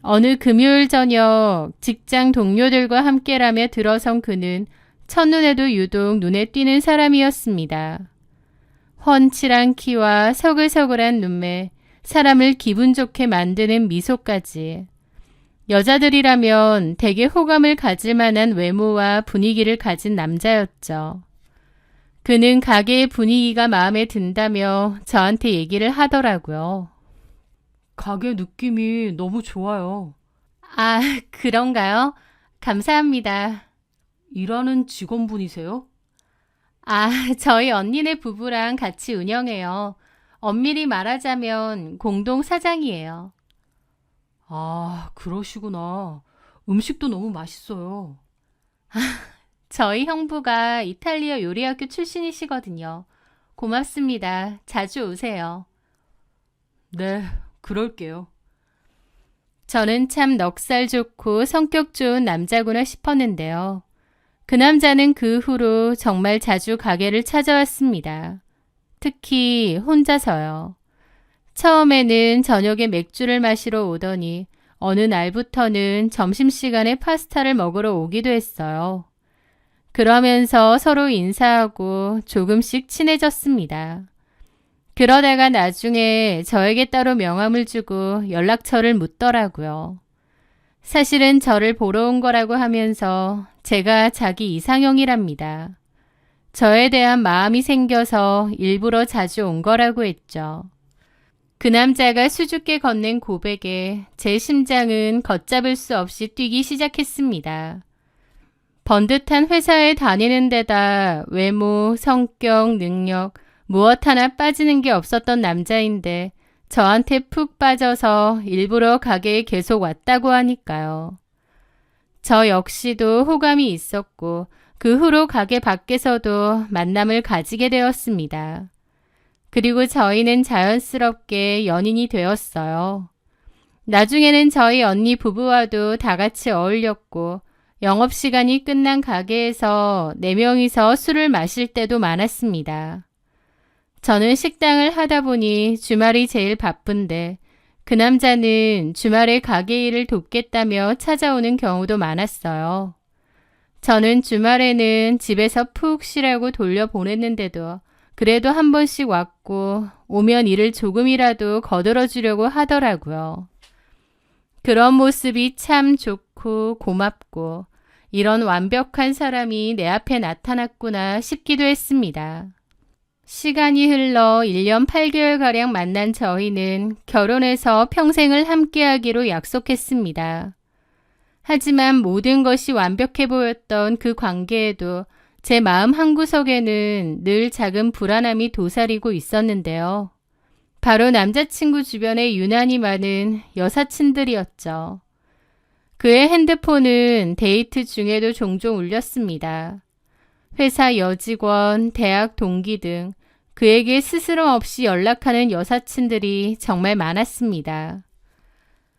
어느 금요일 저녁 직장 동료들과 함께라며 들어선 그는 첫눈에도 유독 눈에 띄는 사람이었습니다. 훤칠한 키와 서글서글한 눈매, 사람을 기분 좋게 만드는 미소까지. 여자들이라면 대개 호감을 가질 만한 외모와 분위기를 가진 남자였죠. 그는 가게의 분위기가 마음에 든다며 저한테 얘기를 하더라고요. 가게 느낌이 너무 좋아요. 아, 그런가요? 감사합니다. 일하는 직원분이세요? 아, 저희 언니네 부부랑 같이 운영해요. 엄밀히 말하자면 공동 사장이에요. 아, 그러시구나. 음식도 너무 맛있어요. 저희 형부가 이탈리아 요리학교 출신이시거든요. 고맙습니다. 자주 오세요. 네, 그럴게요. 저는 참 넉살 좋고 성격 좋은 남자구나 싶었는데요. 그 남자는 그 후로 정말 자주 가게를 찾아왔습니다. 특히 혼자서요. 처음에는 저녁에 맥주를 마시러 오더니 어느 날부터는 점심시간에 파스타를 먹으러 오기도 했어요. 그러면서 서로 인사하고 조금씩 친해졌습니다. 그러다가 나중에 저에게 따로 명함을 주고 연락처를 묻더라고요. 사실은 저를 보러 온 거라고 하면서 제가 자기 이상형이랍니다. 저에 대한 마음이 생겨서 일부러 자주 온 거라고 했죠. 그 남자가 수줍게 건넨 고백에 제 심장은 걷잡을 수 없이 뛰기 시작했습니다. 번듯한 회사에 다니는 데다 외모, 성격, 능력, 무엇 하나 빠지는 게 없었던 남자인데 저한테 푹 빠져서 일부러 가게에 계속 왔다고 하니까요. 저 역시도 호감이 있었고 그 후로 가게 밖에서도 만남을 가지게 되었습니다. 그리고 저희는 자연스럽게 연인이 되었어요. 나중에는 저희 언니 부부와도 다 같이 어울렸고 영업시간이 끝난 가게에서 4명이서 술을 마실 때도 많았습니다. 저는 식당을 하다 보니 주말이 제일 바쁜데 그 남자는 주말에 가게 일을 돕겠다며 찾아오는 경우도 많았어요. 저는 주말에는 집에서 푹 쉬라고 돌려보냈는데도 그래도 한 번씩 왔고 오면 일을 조금이라도 거들어 주려고 하더라고요. 그런 모습이 참 좋고 고맙고 이런 완벽한 사람이 내 앞에 나타났구나 싶기도 했습니다. 시간이 흘러 1년 8개월가량 만난 저희는 결혼해서 평생을 함께하기로 약속했습니다. 하지만 모든 것이 완벽해 보였던 그 관계에도 제 마음 한구석에는 늘 작은 불안함이 도사리고 있었는데요. 바로 남자친구 주변에 유난히 많은 여사친들이었죠. 그의 핸드폰은 데이트 중에도 종종 울렸습니다. 회사 여직원, 대학 동기 등 그에게 스스럼 없이 연락하는 여사친들이 정말 많았습니다.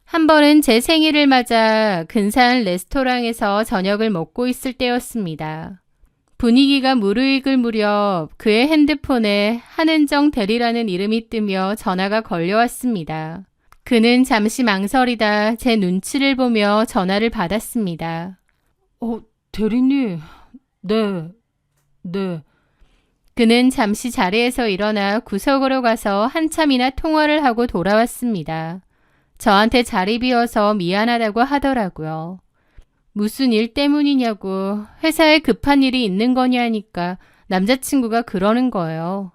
한 번은 제 생일을 맞아 근사한 레스토랑에서 저녁을 먹고 있을 때였습니다. 분위기가 무르익을 무렵 그의 핸드폰에 한은정 대리라는 이름이 뜨며 전화가 걸려왔습니다. 그는 잠시 망설이다 제 눈치를 보며 전화를 받았습니다. 대리님. 네. 그는 잠시 자리에서 일어나 구석으로 가서 한참이나 통화를 하고 돌아왔습니다. 저한테 자리 비워서 미안하다고 하더라고요. 무슨 일 때문이냐고 회사에 급한 일이 있는 거냐니까 남자친구가 그러는 거예요.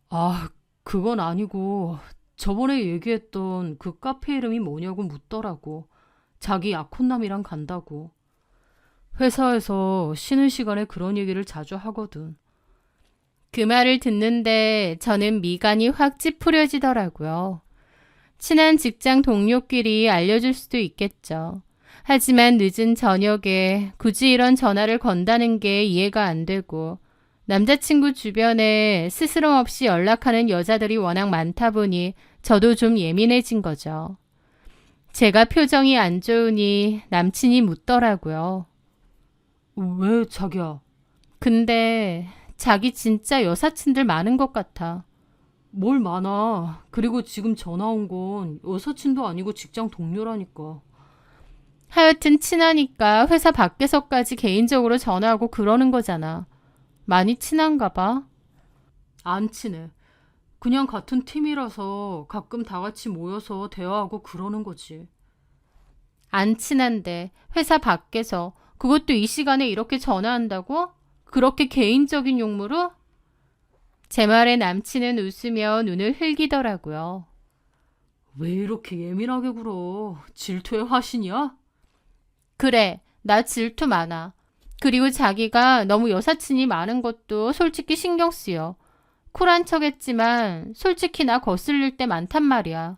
아, 그건 아니고 저번에 얘기했던 그 카페 이름이 뭐냐고 묻더라고. 자기 약혼남이랑 간다고. 회사에서 쉬는 시간에 그런 얘기를 자주 하거든. 그 말을 듣는데 저는 미간이 확 찌푸려지더라고요. 친한 직장 동료끼리 알려줄 수도 있겠죠. 하지만 늦은 저녁에 굳이 이런 전화를 건다는 게 이해가 안 되고 남자친구 주변에 스스럼 없이 연락하는 여자들이 워낙 많다 보니 저도 좀 예민해진 거죠. 제가 표정이 안 좋으니 남친이 묻더라고요. 왜 자기야? 근데 자기 진짜 여사친들 많은 것 같아. 뭘 많아. 그리고 지금 전화 온 건 여사친도 아니고 직장 동료라니까. 하여튼 친하니까 회사 밖에서까지 개인적으로 전화하고 그러는 거잖아. 많이 친한가 봐. 안 친해. 그냥 같은 팀이라서 가끔 다 같이 모여서 대화하고 그러는 거지. 안 친한데 회사 밖에서 그것도 이 시간에 이렇게 전화한다고? 그렇게 개인적인 용무로? 제 말에 남친은 웃으며 눈을 흘기더라고요. 왜 이렇게 예민하게 굴어? 질투의 화신이야? 그래, 나 질투 많아. 그리고 자기가 너무 여사친이 많은 것도 솔직히 신경 쓰여. 쿨한 척 했지만 솔직히 나 거슬릴 때 많단 말이야.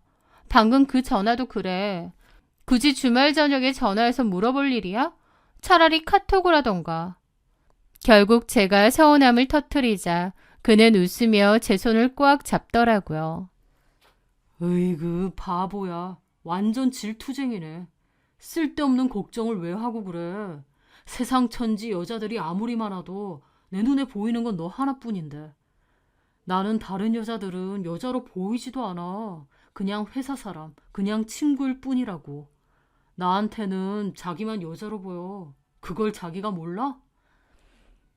방금 그 전화도 그래. 굳이 주말 저녁에 전화해서 물어볼 일이야? 차라리 카톡을 하던가. 결국 제가 서운함을 터뜨리자 그는 웃으며 제 손을 꽉 잡더라고요. 으이그 바보야. 완전 질투쟁이네. 쓸데없는 걱정을 왜 하고 그래. 세상 천지 여자들이 아무리 많아도 내 눈에 보이는 건 너 하나뿐인데. 나는 다른 여자들은 여자로 보이지도 않아. 그냥 회사 사람, 그냥 친구일 뿐이라고. 나한테는 자기만 여자로 보여. 그걸 자기가 몰라?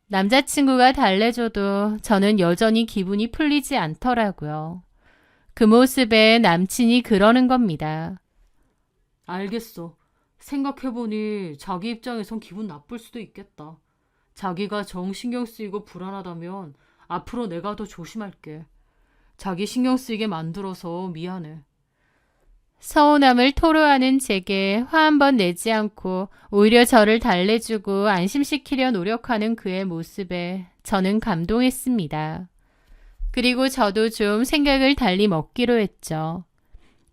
남자친구가 달래줘도 저는 여전히 기분이 풀리지 않더라고요. 그 모습에 남친이 그러는 겁니다. 알겠어. 생각해보니 자기 입장에선 기분 나쁠 수도 있겠다. 자기가 정 신경 쓰이고 불안하다면 앞으로 내가 더 조심할게. 자기 신경 쓰이게 만들어서 미안해. 서운함을 토로하는 제게 화 한 번 내지 않고 오히려 저를 달래주고 안심시키려 노력하는 그의 모습에 저는 감동했습니다. 그리고 저도 좀 생각을 달리 먹기로 했죠.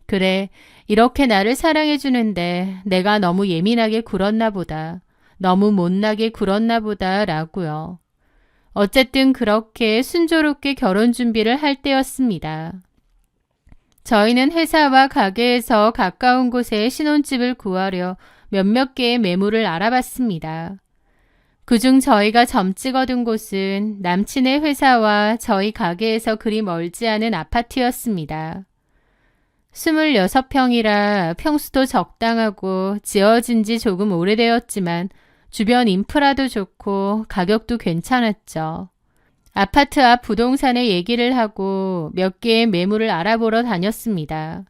그래, 이렇게 나를 사랑해주는데 내가 너무 예민하게 굴었나 보다. 너무 못나게 굴었나 보다 라고요. 어쨌든 그렇게 순조롭게 결혼 준비를 할 때였습니다. 저희는 회사와 가게에서 가까운 곳에 신혼집을 구하려 몇몇 개의 매물을 알아봤습니다. 그중 저희가 점찍 얻은 곳은 남친의 회사와 저희 가게에서 그리 멀지 않은 아파트였습니다. 26평이라 평수도 적당하고 지어진 지 조금 오래되었지만 주변 인프라도 좋고 가격도 괜찮았죠. 아파트 앞 부동산에 얘기를 하고 몇 개의 매물을 알아보러 다녔습니다.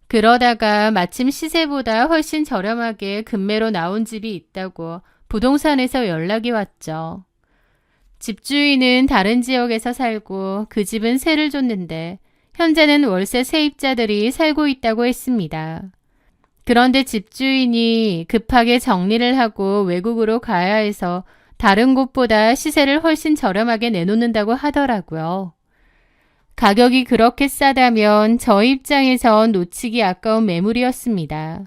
그러다가 마침 시세보다 훨씬 저렴하게 금매로 나온 집이 있다고 부동산에서 연락이 왔죠. 집주인은 다른 지역에서 살고 그 집은 세를 줬는데 현재는 월세 세입자들이 살고 있다고 했습니다. 그런데 집주인이 급하게 정리를 하고 외국으로 가야 해서 다른 곳보다 시세를 훨씬 저렴하게 내놓는다고 하더라고요. 가격이 그렇게 싸다면 저희 입장에선 놓치기 아까운 매물이었습니다.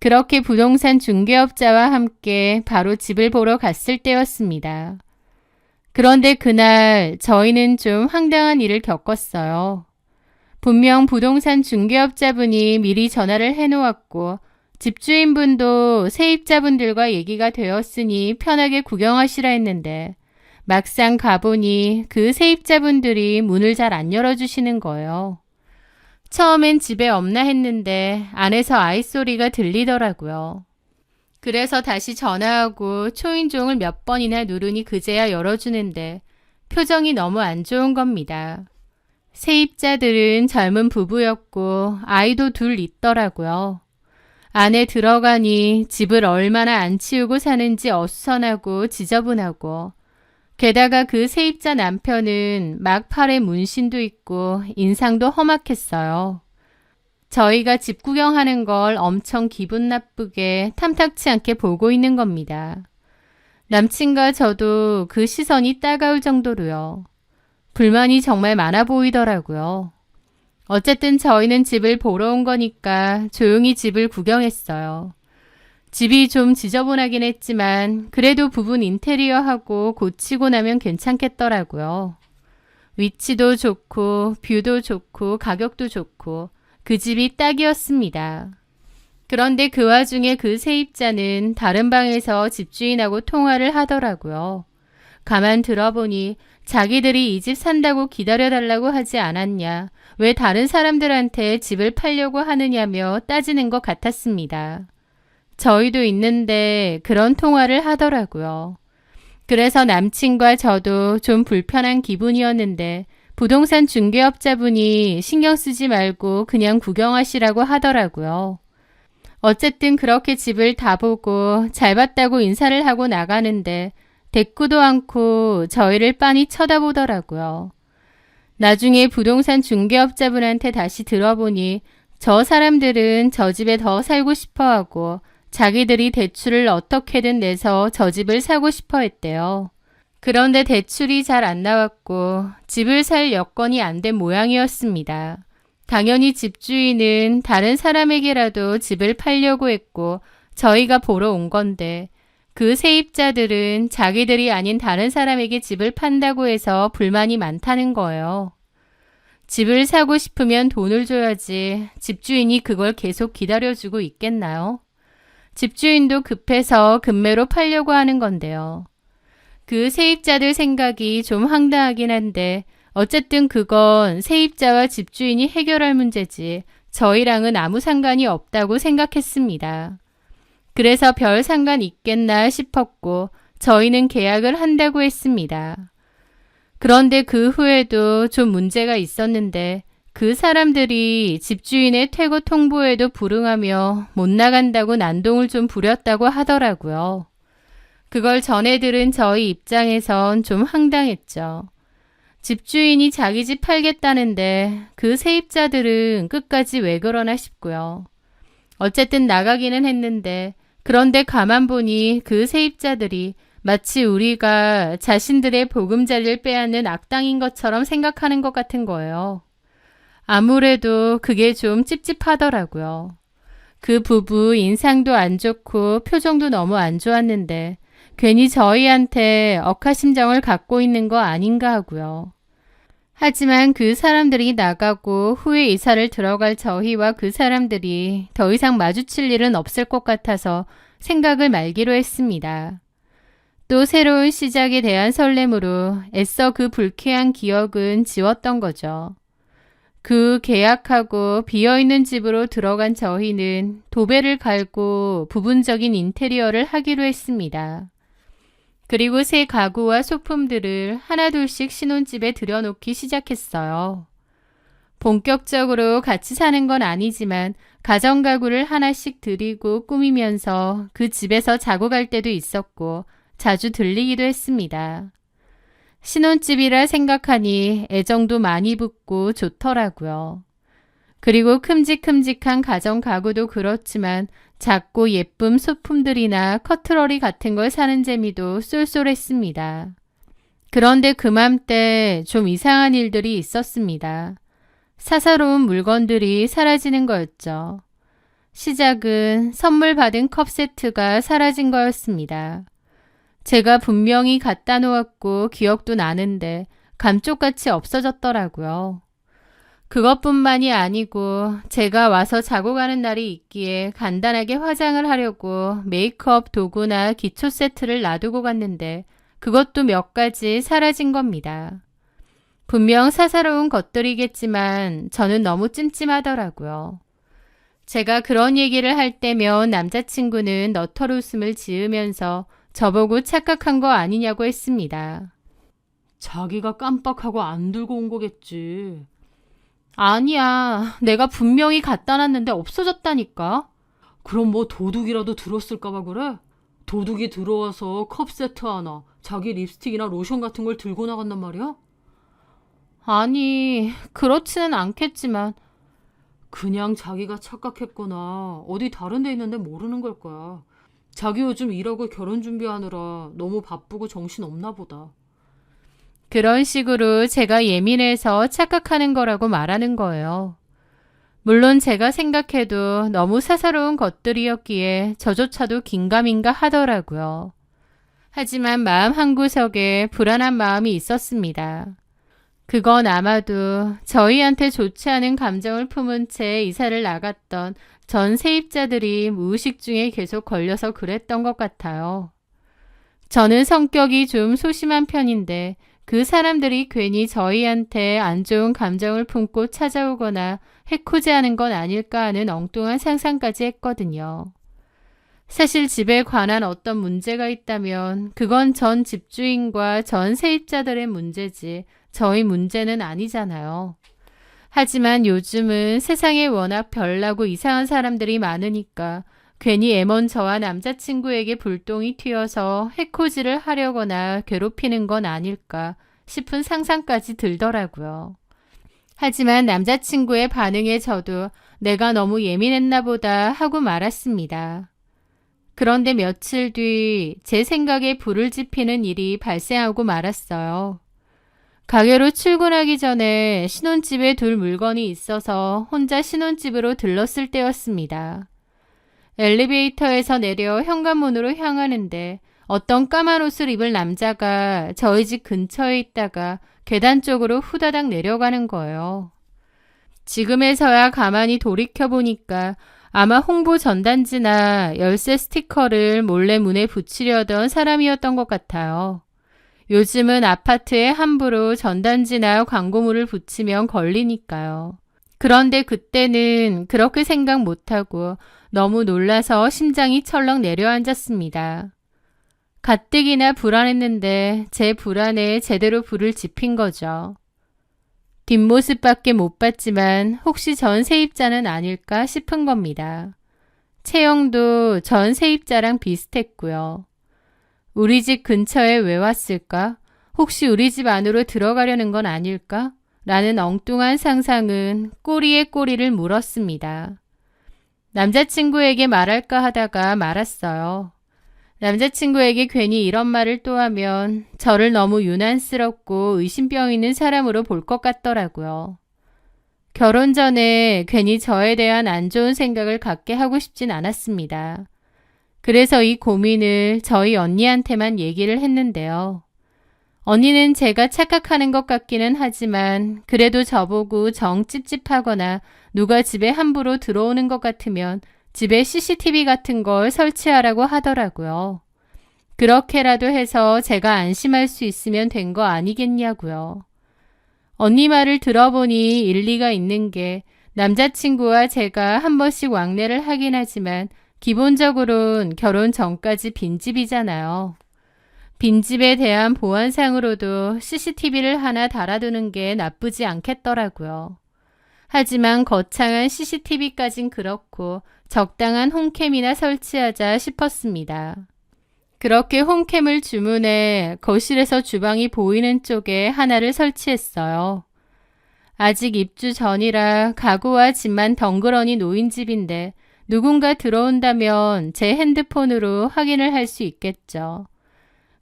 그렇게 부동산 중개업자와 함께 바로 집을 보러 갔을 때였습니다. 그런데 그날 저희는 좀 황당한 일을 겪었어요. 분명 부동산 중개업자분이 미리 전화를 해놓았고 집주인분도 세입자분들과 얘기가 되었으니 편하게 구경하시라 했는데 막상 가보니 그 세입자분들이 문을 잘 안 열어주시는 거예요. 처음엔 집에 없나 했는데 안에서 아이 소리가 들리더라고요. 그래서 다시 전화하고 초인종을 몇 번이나 누르니 그제야 열어주는데 표정이 너무 안 좋은 겁니다. 세입자들은 젊은 부부였고 아이도 둘 있더라고요. 안에 들어가니 집을 얼마나 안 치우고 사는지 어수선하고 지저분하고 게다가 그 세입자 남편은 막 팔에 문신도 있고 인상도 험악했어요. 저희가 집 구경하는 걸 엄청 기분 나쁘게 탐탁치 않게 보고 있는 겁니다. 남친과 저도 그 시선이 따가울 정도로요. 불만이 정말 많아 보이더라고요. 어쨌든 저희는 집을 보러 온 거니까 조용히 집을 구경했어요. 집이 좀 지저분하긴 했지만 그래도 부분 인테리어하고 고치고 나면 괜찮겠더라고요. 위치도 좋고 뷰도 좋고 가격도 좋고 그 집이 딱이었습니다. 그런데 그 와중에 그 세입자는 다른 방에서 집주인하고 통화를 하더라고요. 가만 들어보니 자기들이 이 집 산다고 기다려달라고 하지 않았냐, 왜 다른 사람들한테 집을 팔려고 하느냐며 따지는 것 같았습니다. 저희도 있는데 그런 통화를 하더라고요. 그래서 남친과 저도 좀 불편한 기분이었는데 부동산 중개업자분이 신경 쓰지 말고 그냥 구경하시라고 하더라고요. 어쨌든 그렇게 집을 다 보고 잘 봤다고 인사를 하고 나가는데 대꾸도 않고 저희를 빤히 쳐다보더라고요. 나중에 부동산 중개업자분한테 다시 들어보니 저 사람들은 저 집에 더 살고 싶어하고 자기들이 대출을 어떻게든 내서 저 집을 사고 싶어 했대요. 그런데 대출이 잘 안 나왔고 집을 살 여건이 안 된 모양이었습니다. 당연히 집주인은 다른 사람에게라도 집을 팔려고 했고 저희가 보러 온 건데 그 세입자들은 자기들이 아닌 다른 사람에게 집을 판다고 해서 불만이 많다는 거예요. 집을 사고 싶으면 돈을 줘야지 집주인이 그걸 계속 기다려주고 있겠나요? 집주인도 급해서 급매로 팔려고 하는 건데요. 그 세입자들 생각이 좀 황당하긴 한데 어쨌든 그건 세입자와 집주인이 해결할 문제지 저희랑은 아무 상관이 없다고 생각했습니다. 그래서 별 상관 있겠나 싶었고 저희는 계약을 한다고 했습니다. 그런데 그 후에도 좀 문제가 있었는데 그 사람들이 집주인의 퇴거 통보에도 불응하며 못 나간다고 난동을 좀 부렸다고 하더라고요. 그걸 전해 들은 저희 입장에선 좀 황당했죠. 집주인이 자기 집 팔겠다는데 그 세입자들은 끝까지 왜 그러나 싶고요. 어쨌든 나가기는 했는데 그런데 가만 보니 그 세입자들이 마치 우리가 자신들의 보금자리를 빼앗는 악당인 것처럼 생각하는 것 같은 거예요. 아무래도 그게 좀 찝찝하더라고요. 그 부부 인상도 안 좋고 표정도 너무 안 좋았는데 괜히 저희한테 억하심정을 갖고 있는 거 아닌가 하고요. 하지만 그 사람들이 나가고 후에 이사를 들어갈 저희와 그 사람들이 더 이상 마주칠 일은 없을 것 같아서 생각을 말기로 했습니다. 또 새로운 시작에 대한 설렘으로 애써 그 불쾌한 기억은 지웠던 거죠. 그 계약하고 비어있는 집으로 들어간 저희는 도배를 갈고 부분적인 인테리어를 하기로 했습니다. 그리고 새 가구와 소품들을 하나둘씩 신혼집에 들여놓기 시작했어요. 본격적으로 같이 사는 건 아니지만 가정가구를 하나씩 들이고 꾸미면서 그 집에서 자고 갈 때도 있었고 자주 들리기도 했습니다. 신혼집이라 생각하니 애정도 많이 붙고 좋더라고요. 그리고 큼직큼직한 가정가구도 그렇지만 작고 예쁜 소품들이나 커트러리 같은 걸 사는 재미도 쏠쏠했습니다. 그런데 그맘때 좀 이상한 일들이 있었습니다. 사사로운 물건들이 사라지는 거였죠. 시작은 선물 받은 컵 세트가 사라진 거였습니다. 제가 분명히 갖다 놓았고 기억도 나는데 감쪽같이 없어졌더라고요. 그것뿐만이 아니고 제가 와서 자고 가는 날이 있기에 간단하게 화장을 하려고 메이크업 도구나 기초 세트를 놔두고 갔는데 그것도 몇 가지 사라진 겁니다. 분명 사사로운 것들이겠지만 저는 너무 찜찜하더라고요. 제가 그런 얘기를 할 때면 남자친구는 너털 웃음을 지으면서 저보고 착각한 거 아니냐고 했습니다. 자기가 깜빡하고 안 들고 온 거겠지. 아니야, 내가 분명히 갖다 놨는데 없어졌다니까. 그럼 뭐 도둑이라도 들었을까봐 그래? 도둑이 들어와서 컵 세트 하나, 자기 립스틱이나 로션 같은 걸 들고 나간단 말이야? 아니, 그렇지는 않겠지만 그냥 자기가 착각했거나 어디 다른 데 있는데 모르는 걸 거야. 자기 요즘 일하고 결혼 준비하느라 너무 바쁘고 정신 없나 보다. 그런 식으로 제가 예민해서 착각하는 거라고 말하는 거예요. 물론 제가 생각해도 너무 사사로운 것들이었기에 저조차도 긴가민가 하더라고요. 하지만 마음 한구석에 불안한 마음이 있었습니다. 그건 아마도 저희한테 좋지 않은 감정을 품은 채 이사를 나갔던 전 세입자들이 무의식 중에 계속 걸려서 그랬던 것 같아요. 저는 성격이 좀 소심한 편인데 그 사람들이 괜히 저희한테 안 좋은 감정을 품고 찾아오거나 해코지하는 건 아닐까 하는 엉뚱한 상상까지 했거든요. 사실 집에 관한 어떤 문제가 있다면 그건 전 집주인과 전 세입자들의 문제지 저희 문제는 아니잖아요. 하지만 요즘은 세상에 워낙 별나고 이상한 사람들이 많으니까 괜히 애먼 저와 남자친구에게 불똥이 튀어서 해코지를 하려거나 괴롭히는 건 아닐까 싶은 상상까지 들더라고요. 하지만 남자친구의 반응에 저도 내가 너무 예민했나 보다 하고 말았습니다. 그런데 며칠 뒤 제 생각에 불을 지피는 일이 발생하고 말았어요. 가게로 출근하기 전에 신혼집에 둘 물건이 있어서 혼자 신혼집으로 들렀을 때였습니다. 엘리베이터에서 내려 현관문으로 향하는데 어떤 까만 옷을 입은 남자가 저희 집 근처에 있다가 계단 쪽으로 후다닥 내려가는 거예요. 지금에서야 가만히 돌이켜보니까 아마 홍보 전단지나 열쇠 스티커를 몰래 문에 붙이려던 사람이었던 것 같아요. 요즘은 아파트에 함부로 전단지나 광고물을 붙이면 걸리니까요. 그런데 그때는 그렇게 생각 못하고 너무 놀라서 심장이 철렁 내려앉았습니다. 가뜩이나 불안했는데 제 불안에 제대로 불을 지핀 거죠. 뒷모습밖에 못 봤지만 혹시 전 세입자는 아닐까 싶은 겁니다. 체형도 전 세입자랑 비슷했고요. 우리 집 근처에 왜 왔을까? 혹시 우리 집 안으로 들어가려는 건 아닐까? 라는 엉뚱한 상상은 꼬리에 꼬리를 물었습니다. 남자친구에게 말할까 하다가 말았어요. 남자친구에게 괜히 이런 말을 또 하면 저를 너무 유난스럽고 의심병 있는 사람으로 볼 것 같더라고요. 결혼 전에 괜히 저에 대한 안 좋은 생각을 갖게 하고 싶진 않았습니다. 그래서 이 고민을 저희 언니한테만 얘기를 했는데요. 언니는 제가 착각하는 것 같기는 하지만 그래도 저보고 정 찝찝하거나 누가 집에 함부로 들어오는 것 같으면 집에 CCTV 같은 걸 설치하라고 하더라고요. 그렇게라도 해서 제가 안심할 수 있으면 된 거 아니겠냐고요. 언니 말을 들어보니 일리가 있는 게 남자친구와 제가 한 번씩 왕래를 하긴 하지만 기본적으로는 결혼 전까지 빈집이잖아요. 빈집에 대한 보안상으로도 CCTV를 하나 달아두는 게 나쁘지 않겠더라고요. 하지만 거창한 CCTV까진 그렇고 적당한 홈캠이나 설치하자 싶었습니다. 그렇게 홈캠을 주문해 거실에서 주방이 보이는 쪽에 하나를 설치했어요. 아직 입주 전이라 가구와 짐만 덩그러니 놓인 집인데 누군가 들어온다면 제 핸드폰으로 확인을 할 수 있겠죠.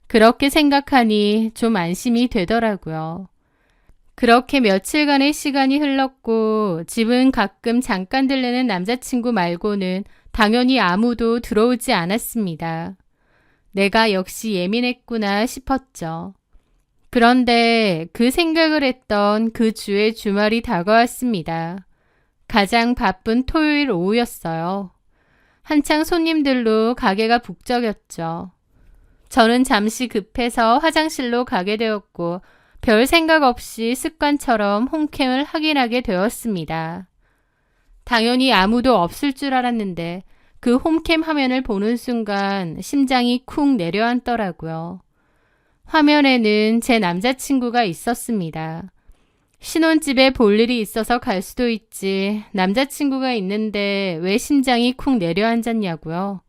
그렇게 생각하니 좀 안심이 되더라고요. 그렇게 며칠간의 시간이 흘렀고 집은 가끔 잠깐 들르는 남자친구 말고는 당연히 아무도 들어오지 않았습니다. 내가 역시 예민했구나 싶었죠. 그런데 그 생각을 했던 그 주의 주말이 다가왔습니다. 가장 바쁜 토요일 오후였어요. 한창 손님들로 가게가 북적였죠. 저는 잠시 급해서 화장실로 가게 되었고 별 생각 없이 습관처럼 홈캠을 확인하게 되었습니다. 당연히 아무도 없을 줄 알았는데 그 홈캠 화면을 보는 순간 심장이 쿵 내려앉더라고요. 화면에는 제 남자친구가 있었습니다. 신혼집에 볼 일이 있어서 갈 수도 있지 남자친구가 있는데 왜 심장이 쿵 내려앉았냐고요.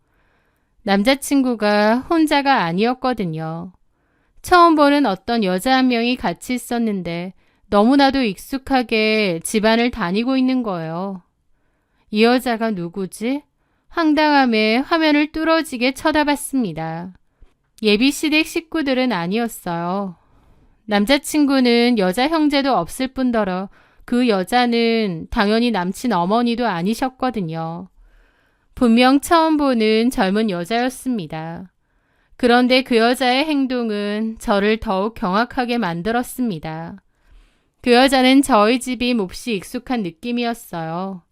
남자친구가 혼자가 아니었거든요. 처음 보는 어떤 여자 한 명이 같이 있었는데 너무나도 익숙하게 집안을 다니고 있는 거예요. 이 여자가 누구지? 황당함에 화면을 뚫어지게 쳐다봤습니다. 예비시댁 식구들은 아니었어요. 남자친구는 여자 형제도 없을 뿐더러 그 여자는 당연히 남친 어머니도 아니셨거든요. 분명 처음 보는 젊은 여자였습니다. 그런데 그 여자의 행동은 저를 더욱 경악하게 만들었습니다. 그 여자는 저희 집이 몹시 익숙한 느낌이었어요.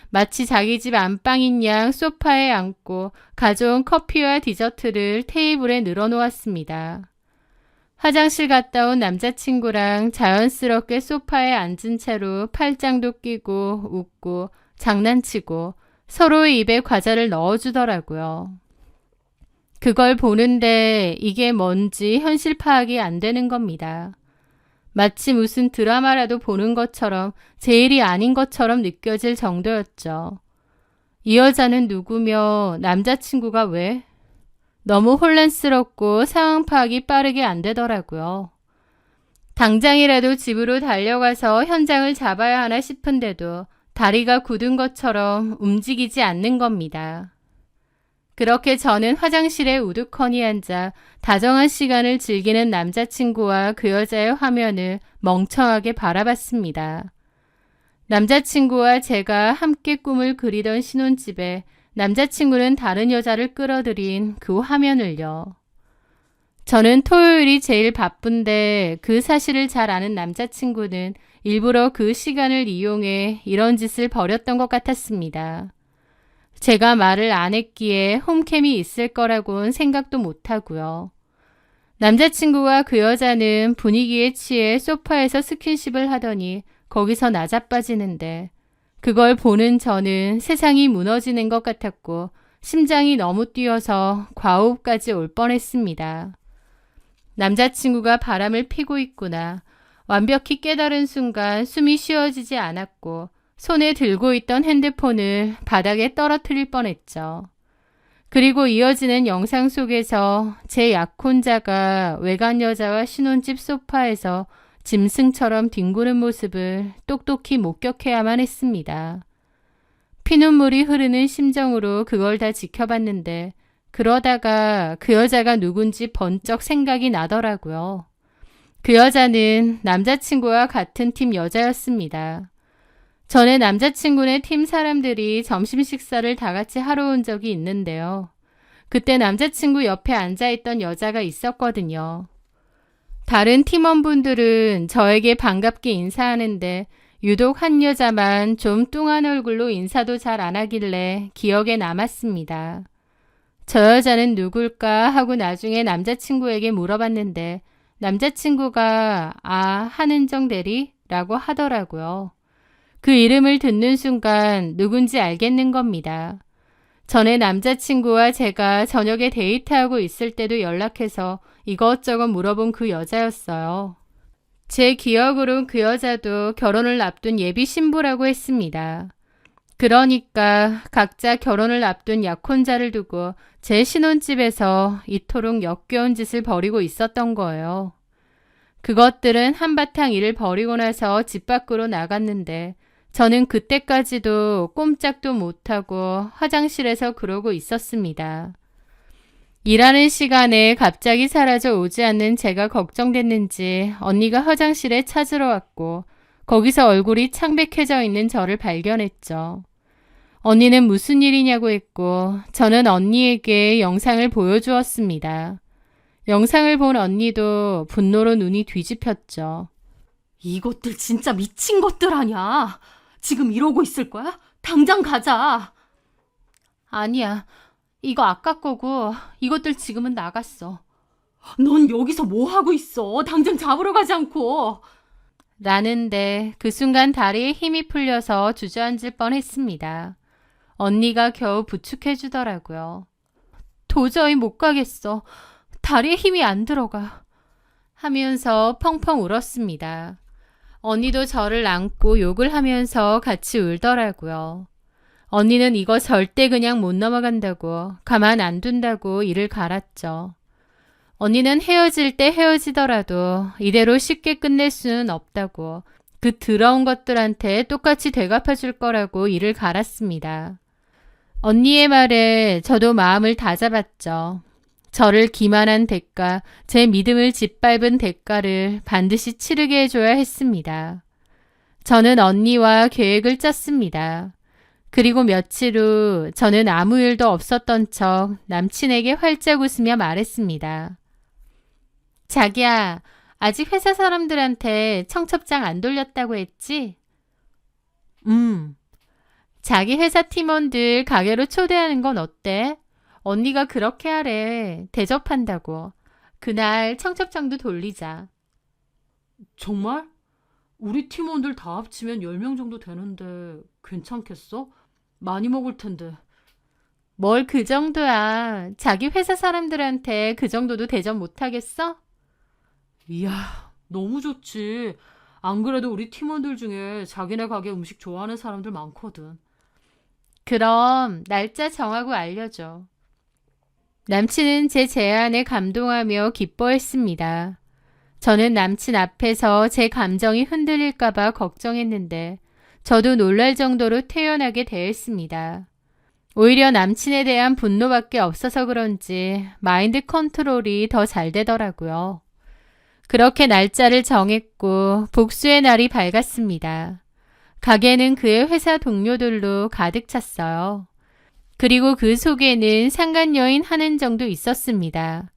마치 자기 집 안방인 양 소파에 앉고 가져온 커피와 디저트를 테이블에 늘어놓았습니다. 화장실 갔다 온 남자친구랑 자연스럽게 소파에 앉은 채로 팔짱도 끼고 웃고 장난치고 서로의 입에 과자를 넣어주더라고요. 그걸 보는데 이게 뭔지 현실 파악이 안 되는 겁니다. 마치 무슨 드라마라도 보는 것처럼 제 일이 아닌 것처럼 느껴질 정도였죠. 이 여자는 누구며 남자친구가 왜? 너무 혼란스럽고 상황 파악이 빠르게 안 되더라고요. 당장이라도 집으로 달려가서 현장을 잡아야 하나 싶은데도 다리가 굳은 것처럼 움직이지 않는 겁니다. 그렇게 저는 화장실에 우두커니 앉아 다정한 시간을 즐기는 남자친구와 그 여자의 화면을 멍청하게 바라봤습니다. 남자친구와 제가 함께 꿈을 그리던 신혼집에 남자친구는 다른 여자를 끌어들인 그 화면을요. 저는 토요일이 제일 바쁜데 그 사실을 잘 아는 남자친구는 일부러 그 시간을 이용해 이런 짓을 벌였던 것 같았습니다. 제가 말을 안 했기에 홈캠이 있을 거라고는 생각도 못하고요. 남자친구와 그 여자는 분위기에 취해 소파에서 스킨십을 하더니 거기서 나자빠지는데 그걸 보는 저는 세상이 무너지는 것 같았고 심장이 너무 뛰어서 과호흡까지 올 뻔했습니다. 남자친구가 바람을 피고 있구나. 완벽히 깨달은 순간 숨이 쉬어지지 않았고 손에 들고 있던 핸드폰을 바닥에 떨어뜨릴 뻔했죠. 그리고 이어지는 영상 속에서 제 약혼자가 외간 여자와 신혼집 소파에서 짐승처럼 뒹구는 모습을 똑똑히 목격해야만 했습니다. 피눈물이 흐르는 심정으로 그걸 다 지켜봤는데 그러다가 그 여자가 누군지 번쩍 생각이 나더라고요. 그 여자는 남자친구와 같은 팀 여자였습니다. 전에 남자친구네 팀 사람들이 점심 식사를 다 같이 하러 온 적이 있는데요. 그때 남자친구 옆에 앉아있던 여자가 있었거든요. 다른 팀원분들은 저에게 반갑게 인사하는데 유독 한 여자만 좀 뚱한 얼굴로 인사도 잘 안 하길래 기억에 남았습니다. 저 여자는 누굴까 하고 나중에 남자친구에게 물어봤는데 남자친구가 한은정 대리? 라고 하더라고요. 그 이름을 듣는 순간 누군지 알겠는 겁니다. 전에 남자친구와 제가 저녁에 데이트하고 있을 때도 연락해서 이것저것 물어본 그 여자였어요. 제 기억으론 그 여자도 결혼을 앞둔 예비 신부라고 했습니다. 그러니까 각자 결혼을 앞둔 약혼자를 두고 제 신혼집에서 이토록 역겨운 짓을 벌이고 있었던 거예요. 그것들은 한바탕 일을 벌이고 나서 집 밖으로 나갔는데 저는 그때까지도 꼼짝도 못하고 화장실에서 그러고 있었습니다. 일하는 시간에 갑자기 사라져 오지 않는 제가 걱정됐는지 언니가 화장실에 찾으러 왔고 거기서 얼굴이 창백해져 있는 저를 발견했죠. 언니는 무슨 일이냐고 했고 저는 언니에게 영상을 보여주었습니다. 영상을 본 언니도 분노로 눈이 뒤집혔죠. 이것들 진짜 미친 것들 아냐? 지금 이러고 있을 거야? 당장 가자. 아니야. 이거 아까 거고 이것들 지금은 나갔어. 넌 여기서 뭐 하고 있어? 당장 잡으러 가지 않고. 라는데 그 순간 다리에 힘이 풀려서 주저앉을 뻔했습니다. 언니가 겨우 부축해 주더라고요. 도저히 못 가겠어. 다리에 힘이 안 들어가. 하면서 펑펑 울었습니다. 언니도 저를 안고 욕을 하면서 같이 울더라고요. 언니는 이거 절대 그냥 못 넘어간다고, 가만 안 둔다고 이를 갈았죠. 언니는 헤어질 때 헤어지더라도 이대로 쉽게 끝낼 수는 없다고, 그 더러운 것들한테 똑같이 되갚아줄 거라고 이를 갈았습니다. 언니의 말에 저도 마음을 다잡았죠. 저를 기만한 대가, 제 믿음을 짓밟은 대가를 반드시 치르게 해줘야 했습니다. 저는 언니와 계획을 짰습니다. 그리고 며칠 후 저는 아무 일도 없었던 척 남친에게 활짝 웃으며 말했습니다. 자기야, 아직 회사 사람들한테 청첩장 안 돌렸다고 했지? 자기 회사 팀원들 가게로 초대하는 건 어때? 언니가 그렇게 하래. 대접한다고. 그날 청첩장도 돌리자. 정말? 우리 팀원들 다 합치면 10명 정도 되는데 괜찮겠어? 많이 먹을 텐데. 뭘 그 정도야. 자기 회사 사람들한테 그 정도도 대접 못하겠어? 이야, 너무 좋지. 안 그래도 우리 팀원들 중에 자기네 가게 음식 좋아하는 사람들 많거든. 그럼 날짜 정하고 알려줘. 남친은 제 제안에 감동하며 기뻐했습니다. 저는 남친 앞에서 제 감정이 흔들릴까봐 걱정했는데 저도 놀랄 정도로 태연하게 대했습니다. 오히려 남친에 대한 분노밖에 없어서 그런지 마인드 컨트롤이 더 잘 되더라고요. 그렇게 날짜를 정했고 복수의 날이 밝았습니다. 가게는 그의 회사 동료들로 가득 찼어요. 그리고 그 속에는 상간녀인 한은정도 있었습니다.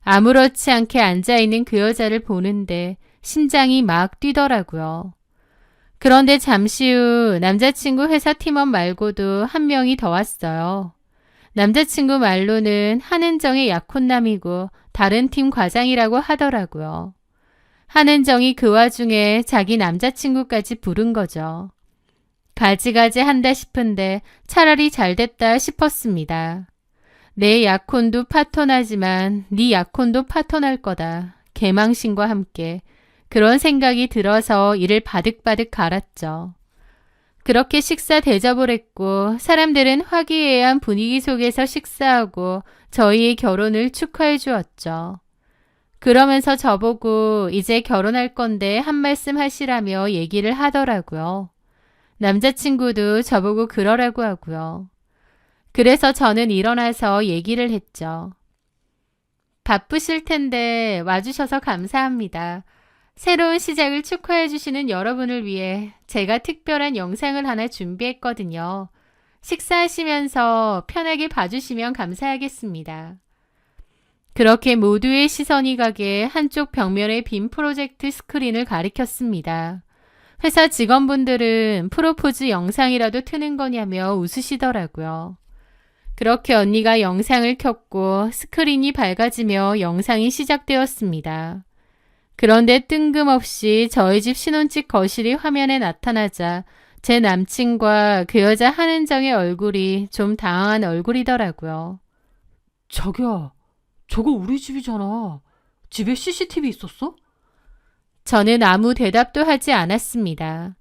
아무렇지 않게 앉아있는 그 여자를 보는데 심장이 막 뛰더라고요. 그런데 잠시 후 남자친구 회사 팀원 말고도 한 명이 더 왔어요. 남자친구 말로는 한은정의 약혼남이고 다른 팀 과장이라고 하더라고요. 한은정이 그 와중에 자기 남자친구까지 부른 거죠. 가지가지 한다 싶은데 차라리 잘 됐다 싶었습니다. 내 약혼도 파토나지만 네 약혼도 파토날 거다. 개망신과 함께. 그런 생각이 들어서 이를 바득바득 갈았죠. 그렇게 식사 대접을 했고 사람들은 화기애애한 분위기 속에서 식사하고 저희의 결혼을 축하해 주었죠. 그러면서 저보고 이제 결혼할 건데 한 말씀 하시라며 얘기를 하더라고요. 남자친구도 저보고 그러라고 하고요. 그래서 저는 일어나서 얘기를 했죠. 바쁘실 텐데 와주셔서 감사합니다. 새로운 시작을 축하해 주시는 여러분을 위해 제가 특별한 영상을 하나 준비했거든요. 식사하시면서 편하게 봐주시면 감사하겠습니다. 그렇게 모두의 시선이 가게 한쪽 벽면에 빈 프로젝트 스크린을 가리켰습니다. 회사 직원분들은 프로포즈 영상이라도 트는 거냐며 웃으시더라고요. 그렇게 언니가 영상을 켰고 스크린이 밝아지며 영상이 시작되었습니다. 그런데 뜬금없이 저희 집 신혼집 거실이 화면에 나타나자 제 남친과 그 여자 한은정의 얼굴이 좀 당황한 얼굴이더라고요. 자기야, 저거 우리 집이잖아. 집에 CCTV 있었어? 저는 아무 대답도 하지 않았습니다.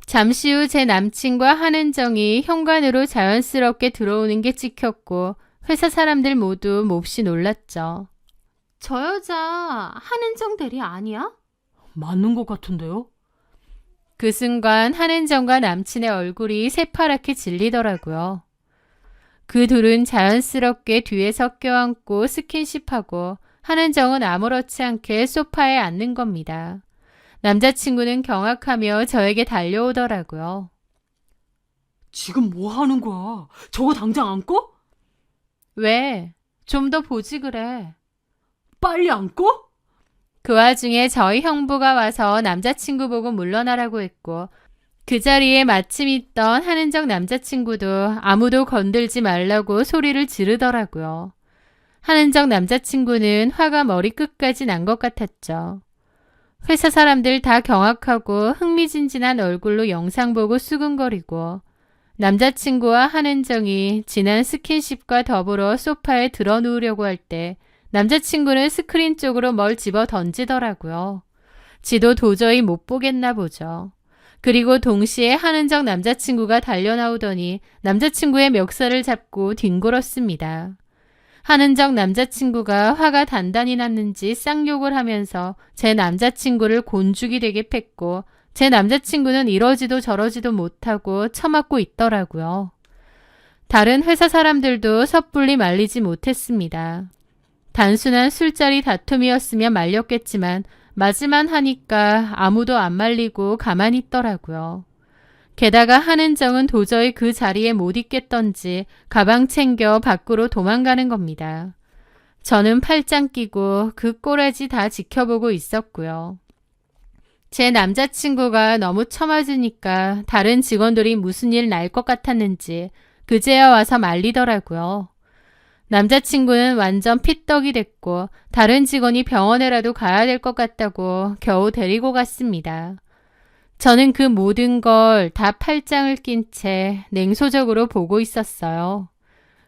잠시 후 제 남친과 한은정이 현관으로 자연스럽게 들어오는 게 찍혔고 회사 사람들 모두 몹시 놀랐죠. 저 여자 한은정 대리 아니야? 맞는 것 같은데요? 그 순간 한은정과 남친의 얼굴이 새파랗게 질리더라고요. 그 둘은 자연스럽게 뒤에서 껴안고 스킨십하고 한은정은 아무렇지 않게 소파에 앉는 겁니다. 남자친구는 경악하며 저에게 달려오더라고요. 지금 뭐 하는 거야? 저거 당장 안고? 왜? 좀 더 보지 그래. 빨리 안고? 그 와중에 저희 형부가 와서 남자친구 보고 물러나라고 했고 그 자리에 마침 있던 한은정 남자친구도 아무도 건들지 말라고 소리를 지르더라고요. 한은정 남자친구는 화가 머리끝까지 난 것 같았죠. 회사 사람들 다 경악하고 흥미진진한 얼굴로 영상 보고 수근거리고 남자친구와 한은정이 진한 스킨십과 더불어 소파에 들어 누우려고 할 때 남자친구는 스크린 쪽으로 뭘 집어 던지더라고요. 지도 도저히 못 보겠나 보죠. 그리고 동시에 한은정 남자친구가 달려나오더니 남자친구의 멱살을 잡고 뒹굴었습니다. 한은정 남자친구가 화가 단단히 났는지 쌍욕을 하면서 제 남자친구를 곤죽이 되게 팼고 제 남자친구는 이러지도 저러지도 못하고 처맞고 있더라고요. 다른 회사 사람들도 섣불리 말리지 못했습니다. 단순한 술자리 다툼이었으면 말렸겠지만 맞을만 하니까 아무도 안 말리고 가만히 있더라고요. 게다가 한은정은 도저히 그 자리에 못 있겠던지 가방 챙겨 밖으로 도망가는 겁니다. 저는 팔짱 끼고 그 꼬라지 다 지켜보고 있었고요. 제 남자친구가 너무 처맞으니까 다른 직원들이 무슨 일 날 것 같았는지 그제야 와서 말리더라고요. 남자친구는 완전 피떡이 됐고 다른 직원이 병원에라도 가야 될 것 같다고 겨우 데리고 갔습니다. 저는 그 모든 걸 다 팔짱을 낀 채 냉소적으로 보고 있었어요.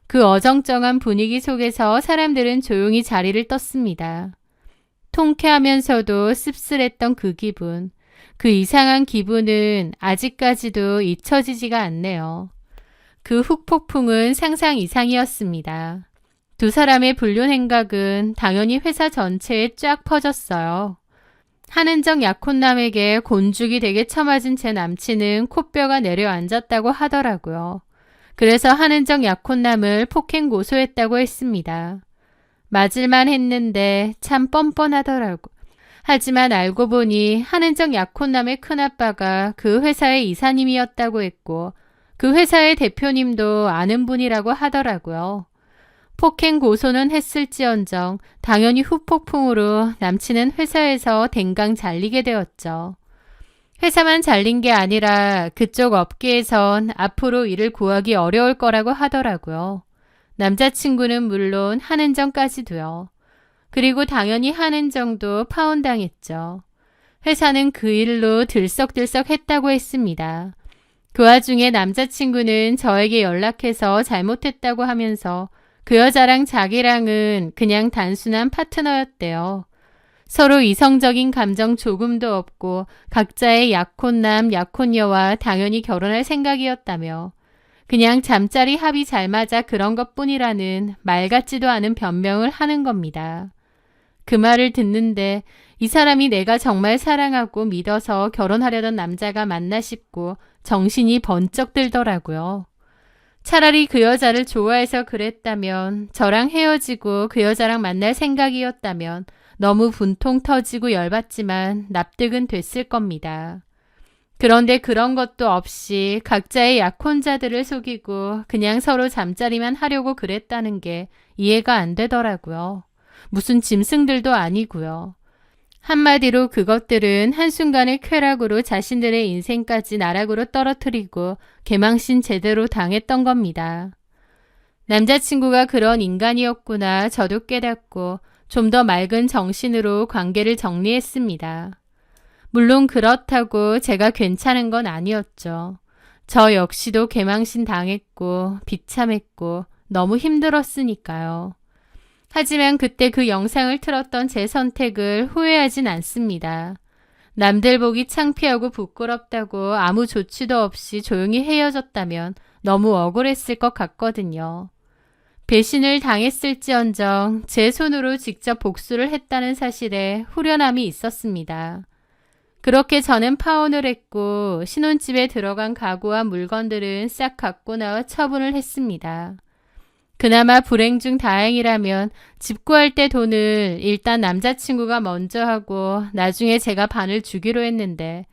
그 어정쩡한 분위기 속에서 사람들은 조용히 자리를 떴습니다. 통쾌하면서도 씁쓸했던 그 기분, 그 이상한 기분은 아직까지도 잊혀지지가 않네요. 그 훅폭풍은 상상 이상이었습니다. 두 사람의 불륜 행각은 당연히 회사 전체에 쫙 퍼졌어요. 한은정 약혼남에게 곤죽이 되게 처맞은 제 남친은 코뼈가 내려앉았다고 하더라고요. 그래서 한은정 약혼남을 폭행 고소했다고 했습니다. 맞을만 했는데 참 뻔뻔하더라고. 하지만 알고 보니 한은정 약혼남의 큰아빠가 그 회사의 이사님이었다고 했고 그 회사의 대표님도 아는 분이라고 하더라고요. 폭행 고소는 했을지언정 당연히 후폭풍으로 남친은 회사에서 댕강 잘리게 되었죠. 회사만 잘린 게 아니라 그쪽 업계에선 앞으로 일을 구하기 어려울 거라고 하더라고요. 남자친구는 물론 한은정까지도요. 그리고 당연히 한은정도 파혼당했죠. 회사는 그 일로 들썩들썩 했다고 했습니다. 그 와중에 남자친구는 저에게 연락해서 잘못했다고 하면서 그 여자랑 자기랑은 그냥 단순한 파트너였대요. 서로 이성적인 감정 조금도 없고 각자의 약혼남, 약혼녀와 당연히 결혼할 생각이었다며 그냥 잠자리 합이 잘 맞아 그런 것뿐이라는 말 같지도 않은 변명을 하는 겁니다. 그 말을 듣는데 이 사람이 내가 정말 사랑하고 믿어서 결혼하려던 남자가 맞나 싶고 정신이 번쩍 들더라고요. 차라리 그 여자를 좋아해서 그랬다면, 저랑 헤어지고 그 여자랑 만날 생각이었다면 너무 분통 터지고 열받지만 납득은 됐을 겁니다. 그런데 그런 것도 없이 각자의 약혼자들을 속이고 그냥 서로 잠자리만 하려고 그랬다는 게 이해가 안 되더라고요. 무슨 짐승들도 아니고요. 한마디로 그것들은 한순간의 쾌락으로 자신들의 인생까지 나락으로 떨어뜨리고 개망신 제대로 당했던 겁니다. 남자친구가 그런 인간이었구나 저도 깨닫고 좀 더 맑은 정신으로 관계를 정리했습니다. 물론 그렇다고 제가 괜찮은 건 아니었죠. 저 역시도 개망신 당했고 비참했고 너무 힘들었으니까요. 하지만 그때 그 영상을 틀었던 제 선택을 후회하진 않습니다. 남들 보기 창피하고 부끄럽다고 아무 조치도 없이 조용히 헤어졌다면 너무 억울했을 것 같거든요. 배신을 당했을지언정 제 손으로 직접 복수를 했다는 사실에 후련함이 있었습니다. 그렇게 저는 파혼을 했고 신혼집에 들어간 가구와 물건들은 싹 갖고 나와 처분을 했습니다. 그나마 불행 중 다행이라면 집 구할 때 돈을 일단 남자친구가 먼저 하고 나중에 제가 반을 주기로 했는데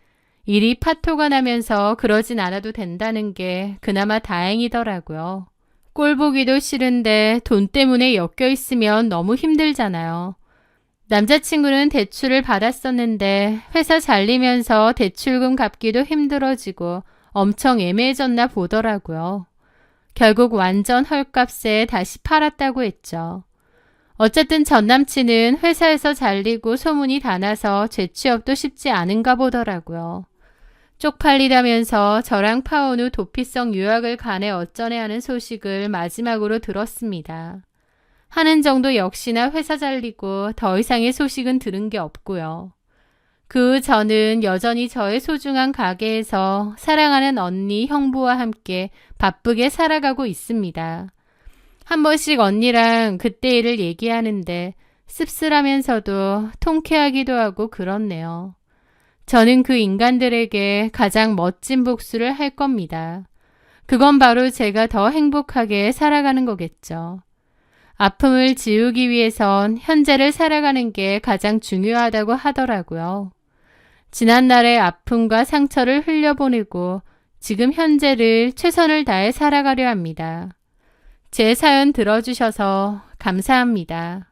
일이 파토가 나면서 그러진 않아도 된다는 게 그나마 다행이더라고요. 꼴 보기도 싫은데 돈 때문에 엮여 있으면 너무 힘들잖아요. 남자친구는 대출을 받았었는데 회사 잘리면서 대출금 갚기도 힘들어지고 엄청 애매해졌나 보더라고요. 결국 완전 헐값에 다시 팔았다고 했죠. 어쨌든 전 남친은 회사에서 잘리고 소문이 다 나서 재취업도 쉽지 않은가 보더라고요. 쪽팔리다면서 저랑 파혼 후 도피성 유학을 가네 어쩌네 하는 소식을 마지막으로 들었습니다. 한은정도 역시나 회사 잘리고 더 이상의 소식은 들은 게 없고요. 그 후 저는 여전히 저의 소중한 가게에서 사랑하는 언니, 형부와 함께 바쁘게 살아가고 있습니다. 한 번씩 언니랑 그때 일을 얘기하는데 씁쓸하면서도 통쾌하기도 하고 그렇네요. 저는 그 인간들에게 가장 멋진 복수를 할 겁니다. 그건 바로 제가 더 행복하게 살아가는 거겠죠. 아픔을 지우기 위해선 현재를 살아가는 게 가장 중요하다고 하더라고요. 지난날의 아픔과 상처를 흘려보내고 지금 현재를 최선을 다해 살아가려 합니다. 제 사연 들어주셔서 감사합니다.